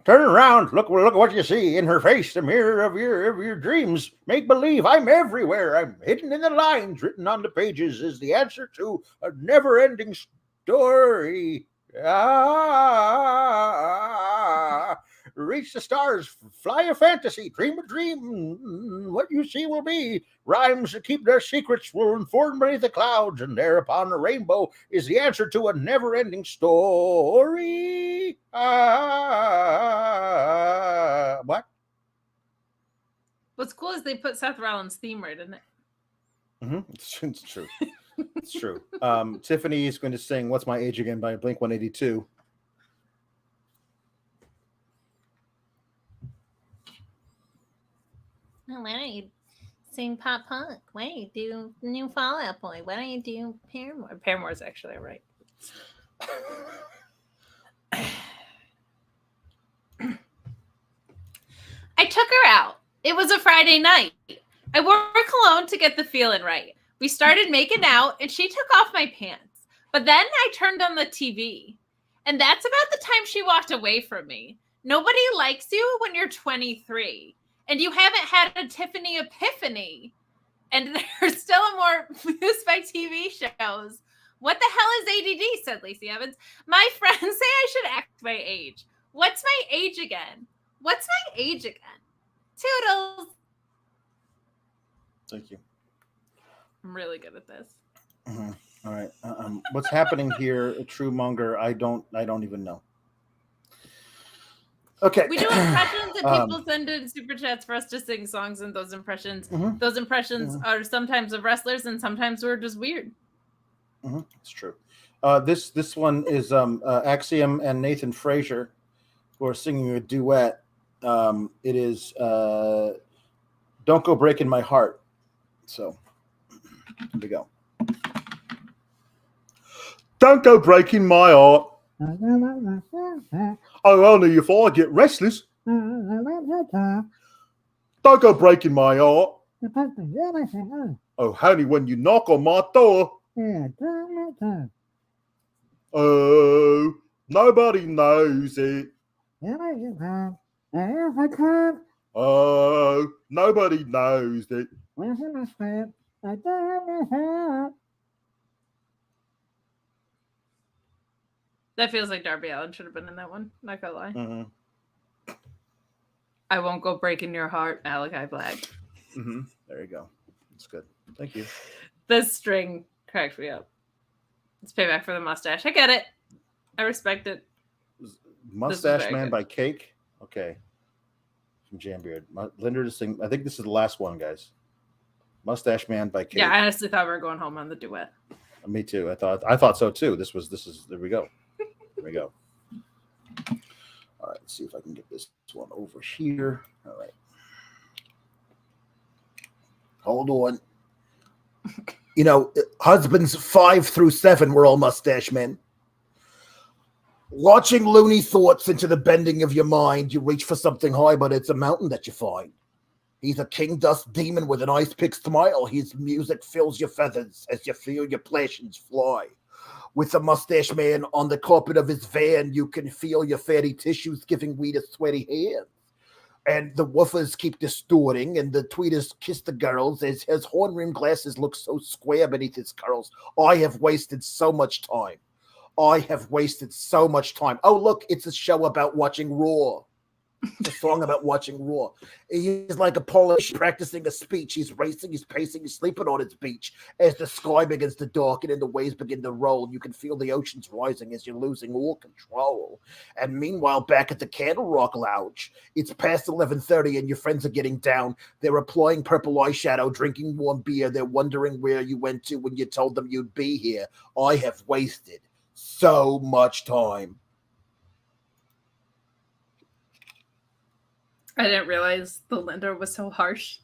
Turn around. Look what you see in her face. The mirror of your dreams. Make believe I'm everywhere. I'm hidden in the lines. Written on the pages is the answer to a never-ending story. Reach the stars, fly a fantasy, dream a dream. What you see will be. Rhymes that keep their secrets will inform beneath the clouds, and there upon the rainbow is the answer to a never-ending story. What? What's cool is they put Seth Rollins' theme right in it. Mm-hmm. It's true. It's true. Tiffany is going to sing "What's My Age Again" by Blink-182. Why don't you sing pop punk? Why don't you do New Fall Out Boy? Why don't you do Paramore? Paramore's actually right. I took her out. It was a Friday night. I wore cologne to get the feeling right. We started making out, and she took off my pants. But then I turned on the TV. And that's about the time she walked away from me. Nobody likes you when you're 23. And you haven't had a Tiffany epiphany. And there's still more views by TV shows. What the hell is ADD, said Lacey Evans. My friends say I should act my age. What's my age again? What's my age again? Toodles. Thank you. I'm really good at this. Mm-hmm. All right. What's happening here, True Monger? I don't even know. Okay. We do impressions and people send in super chats for us to sing songs and those impressions. Mm-hmm. Those impressions are sometimes of wrestlers and sometimes we're just weird. Mm-hmm. It's true. This one is Axiom and Nathan Frazer who are singing a duet. It is Don't Go Breaking My Heart. So here we go. Don't go breaking my heart. Oh, only if I get restless. Don't go breaking my heart. Oh, honey, when you knock on my door. Oh, nobody knows it. Oh, nobody knows it. That feels like Darby Allin should have been in that one. Not gonna lie. Mm-hmm. I won't go breaking your heart, Malachi Black. Mm-hmm. There you go. That's good. Thank you. This string cracked me up. It's payback for the mustache. I get it. I respect it. Mustache Man by Cake. Okay. From Jambeard. Linder to sing. I think this is the last one, guys. Mustache Man by Cake. Yeah, I honestly thought we were going home on the duet. Me too. I thought so too. This is there we go. There we go. All right, let's see if I can get this one over here. All right. Hold on. You know, husbands 5 through 7 were all mustache men. Launching loony thoughts into the bending of your mind, you reach for something high, but it's a mountain that you find. He's a king dust demon with an ice pick smile. His music fills your feathers as you feel your passions fly. With the mustache man on the carpet of his van, you can feel your fatty tissues giving weed a sweaty hand. And the woofers keep distorting, and the tweeters kiss the girls as his horn-rimmed glasses look so square beneath his curls. I have wasted so much time. I have wasted so much time. Oh, look, it's a show about watching Raw. It's a song about watching Raw. He's like a Polish practicing a speech. He's racing, he's pacing, he's sleeping on its beach. As the sky begins to darken and the waves begin to roll, you can feel the oceans rising as you're losing all control. And meanwhile, back at the Candle Rock Lounge, it's past 11:30 and your friends are getting down. They're applying purple eyeshadow, drinking warm beer. They're wondering where you went to when you told them you'd be here. I have wasted so much time. I didn't realize the Linda was so harsh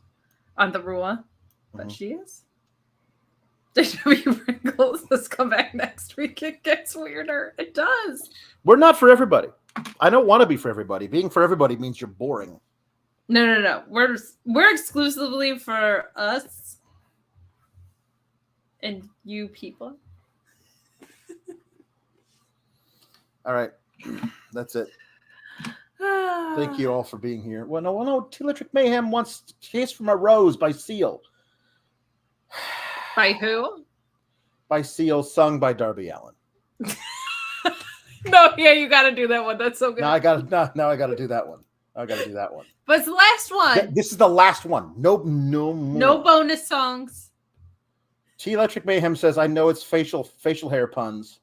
on the Rua, but she is. JW Wrinkles, let's come back next week. It gets weirder. It does. We're not for everybody. I don't want to be for everybody. Being for everybody means you're boring. No. We're exclusively for us and you people. All right. That's it. Thank you all for being here. Well, no. Electric Mayhem wants Kiss from a Rose by Seal. By who? By Seal, sung by Darby Allin. No, yeah, you got to do that one. That's so good. Now I got to do that one. I got to do that one. But it's the last one. This is the last one. No more. No bonus songs. T Electric Mayhem says, I know it's facial hair puns,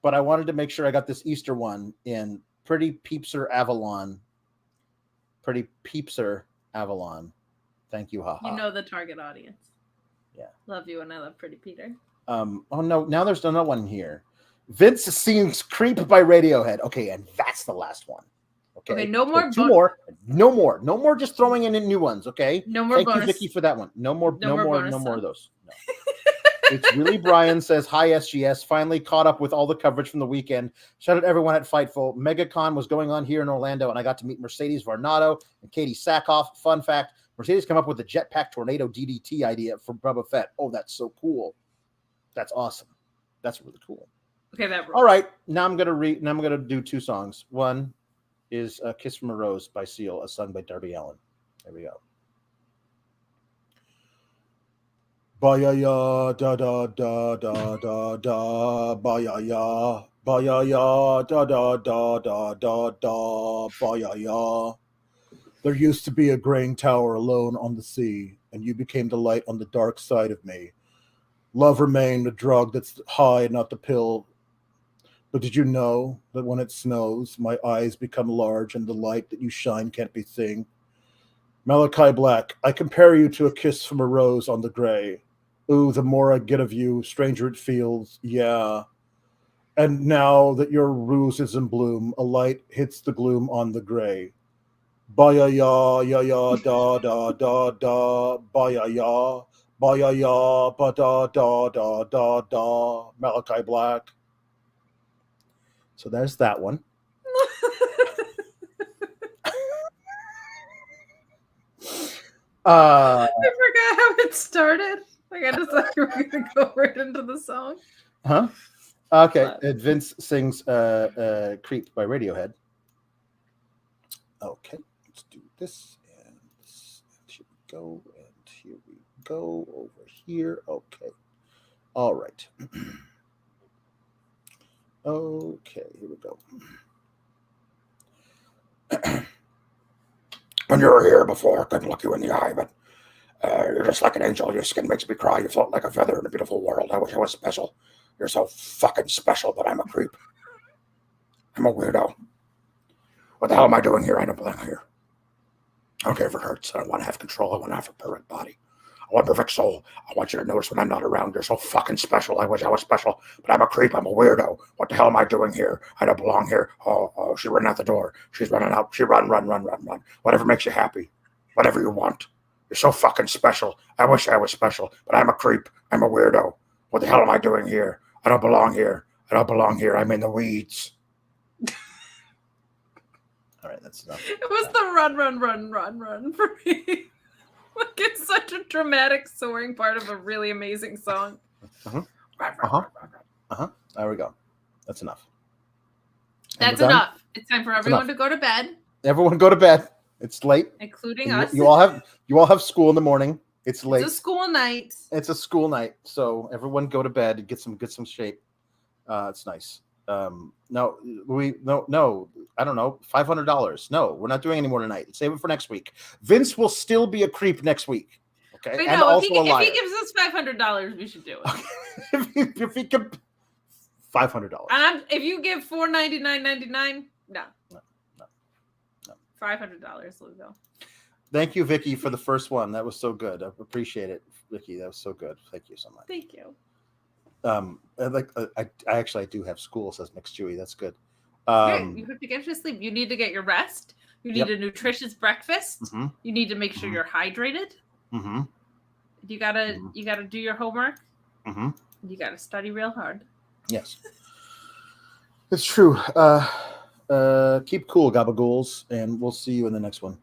but I wanted to make sure I got this Easter one in Pretty Peepser Avalon. Pretty Peepser Avalon. Thank you, haha. You know the target audience. Yeah. Love you, and I love Pretty Peter. Oh no, now there's another one here. Vince sings Creep by Radiohead. Okay, and that's the last one. Okay, no more. Two more. No more just throwing in new ones, okay? No more Thank bonus. you, Vicky, for that one. No more of those. No. It's really Brian says, hi, SGS. Finally caught up with all the coverage from the weekend. Shout out everyone at Fightful. MegaCon was going on here in Orlando, and I got to meet Mercedes Varnado and Katie Sackhoff. Fun fact, Mercedes came up with the Jetpack Tornado DDT idea for Boba Fett. Oh, that's so cool. That's awesome. That's really cool. Okay, that rules. All right, now I'm gonna do two songs. One is "Kiss from a Rose" by Seal, sung by Darby Allin. There we go. Ba ya ya da da da da da da ba ya ya da da da da da da ba ya. There used to be a graying tower alone on the sea, and you became the light on the dark side of me. Love remained a drug that's high, not the pill. But did you know that when it snows, my eyes become large and the light that you shine can't be seen? Malachi Black, I compare you to a kiss from a rose on the gray. Ooh, the more I get of you, stranger it feels, yeah. And now that your ruse is in bloom, a light hits the gloom on the gray. Ba-ya-ya, ya-ya, da-da-da-da, ba-ya-ya, ba-ya-ya, ba-da-da-da-da-da, Malachi Black. So there's that one. I forgot how it started. Like I just thought you were going to go right into the song. Huh? Okay. Vince sings Creep by Radiohead. Okay. Let's do this. And here we go. And here we go. Over here. Okay. All right. Okay, here we go. When you were here before, I couldn't look you in the eye, but you're just like an angel. Your skin makes me cry. You float like a feather in a beautiful world. I wish I was special. You're so fucking special, but I'm a creep. I'm a weirdo. What the hell am I doing here? I don't belong here. I don't care if it hurts. I don't want to have control. I want to have a perfect body. I want a perfect soul. I want you to notice when I'm not around. You're so fucking special. I wish I was special, but I'm a creep. I'm a weirdo. What the hell am I doing here? I don't belong here. Oh, she's running out the door. She's running out. She run. Whatever makes you happy. Whatever you want. You're so fucking special. I wish I was special, but I'm a creep. I'm a weirdo. What the hell am I doing here? I don't belong here. I don't belong here. I'm in the weeds. All right, that's enough. It was the run for me. Like it's such a dramatic soaring part of a really amazing song. There we go. That's enough. That's enough. It's time for everyone to go to bed. Everyone go to bed. It's late, including us. You all have school in the morning. It's late. It's a school night. It's a school night. So everyone go to bed and get some shape. It's nice. No, I don't know, $500. No, we're not doing any more tonight. Save it for next week. Vince will still be a creep next week. Okay, Wait, and no, also if he gives us $500, we should do it. if he could, $500. And if you give $499.99, no. $500, Lugo. Thank you, Vicky, for the first one. That was so good. I appreciate it, Vicky. That was so good. Thank you so much. Thank you. I actually do have school, says Mix Chewy. That's good. You have to get your sleep. You need to get your rest. You need a nutritious breakfast. Mm-hmm. You need to make sure you're hydrated. Mm-hmm. You gotta do your homework. Mm-hmm. You gotta study real hard. Yes, it's true. Keep cool, gabagools, and we'll see you in the next one.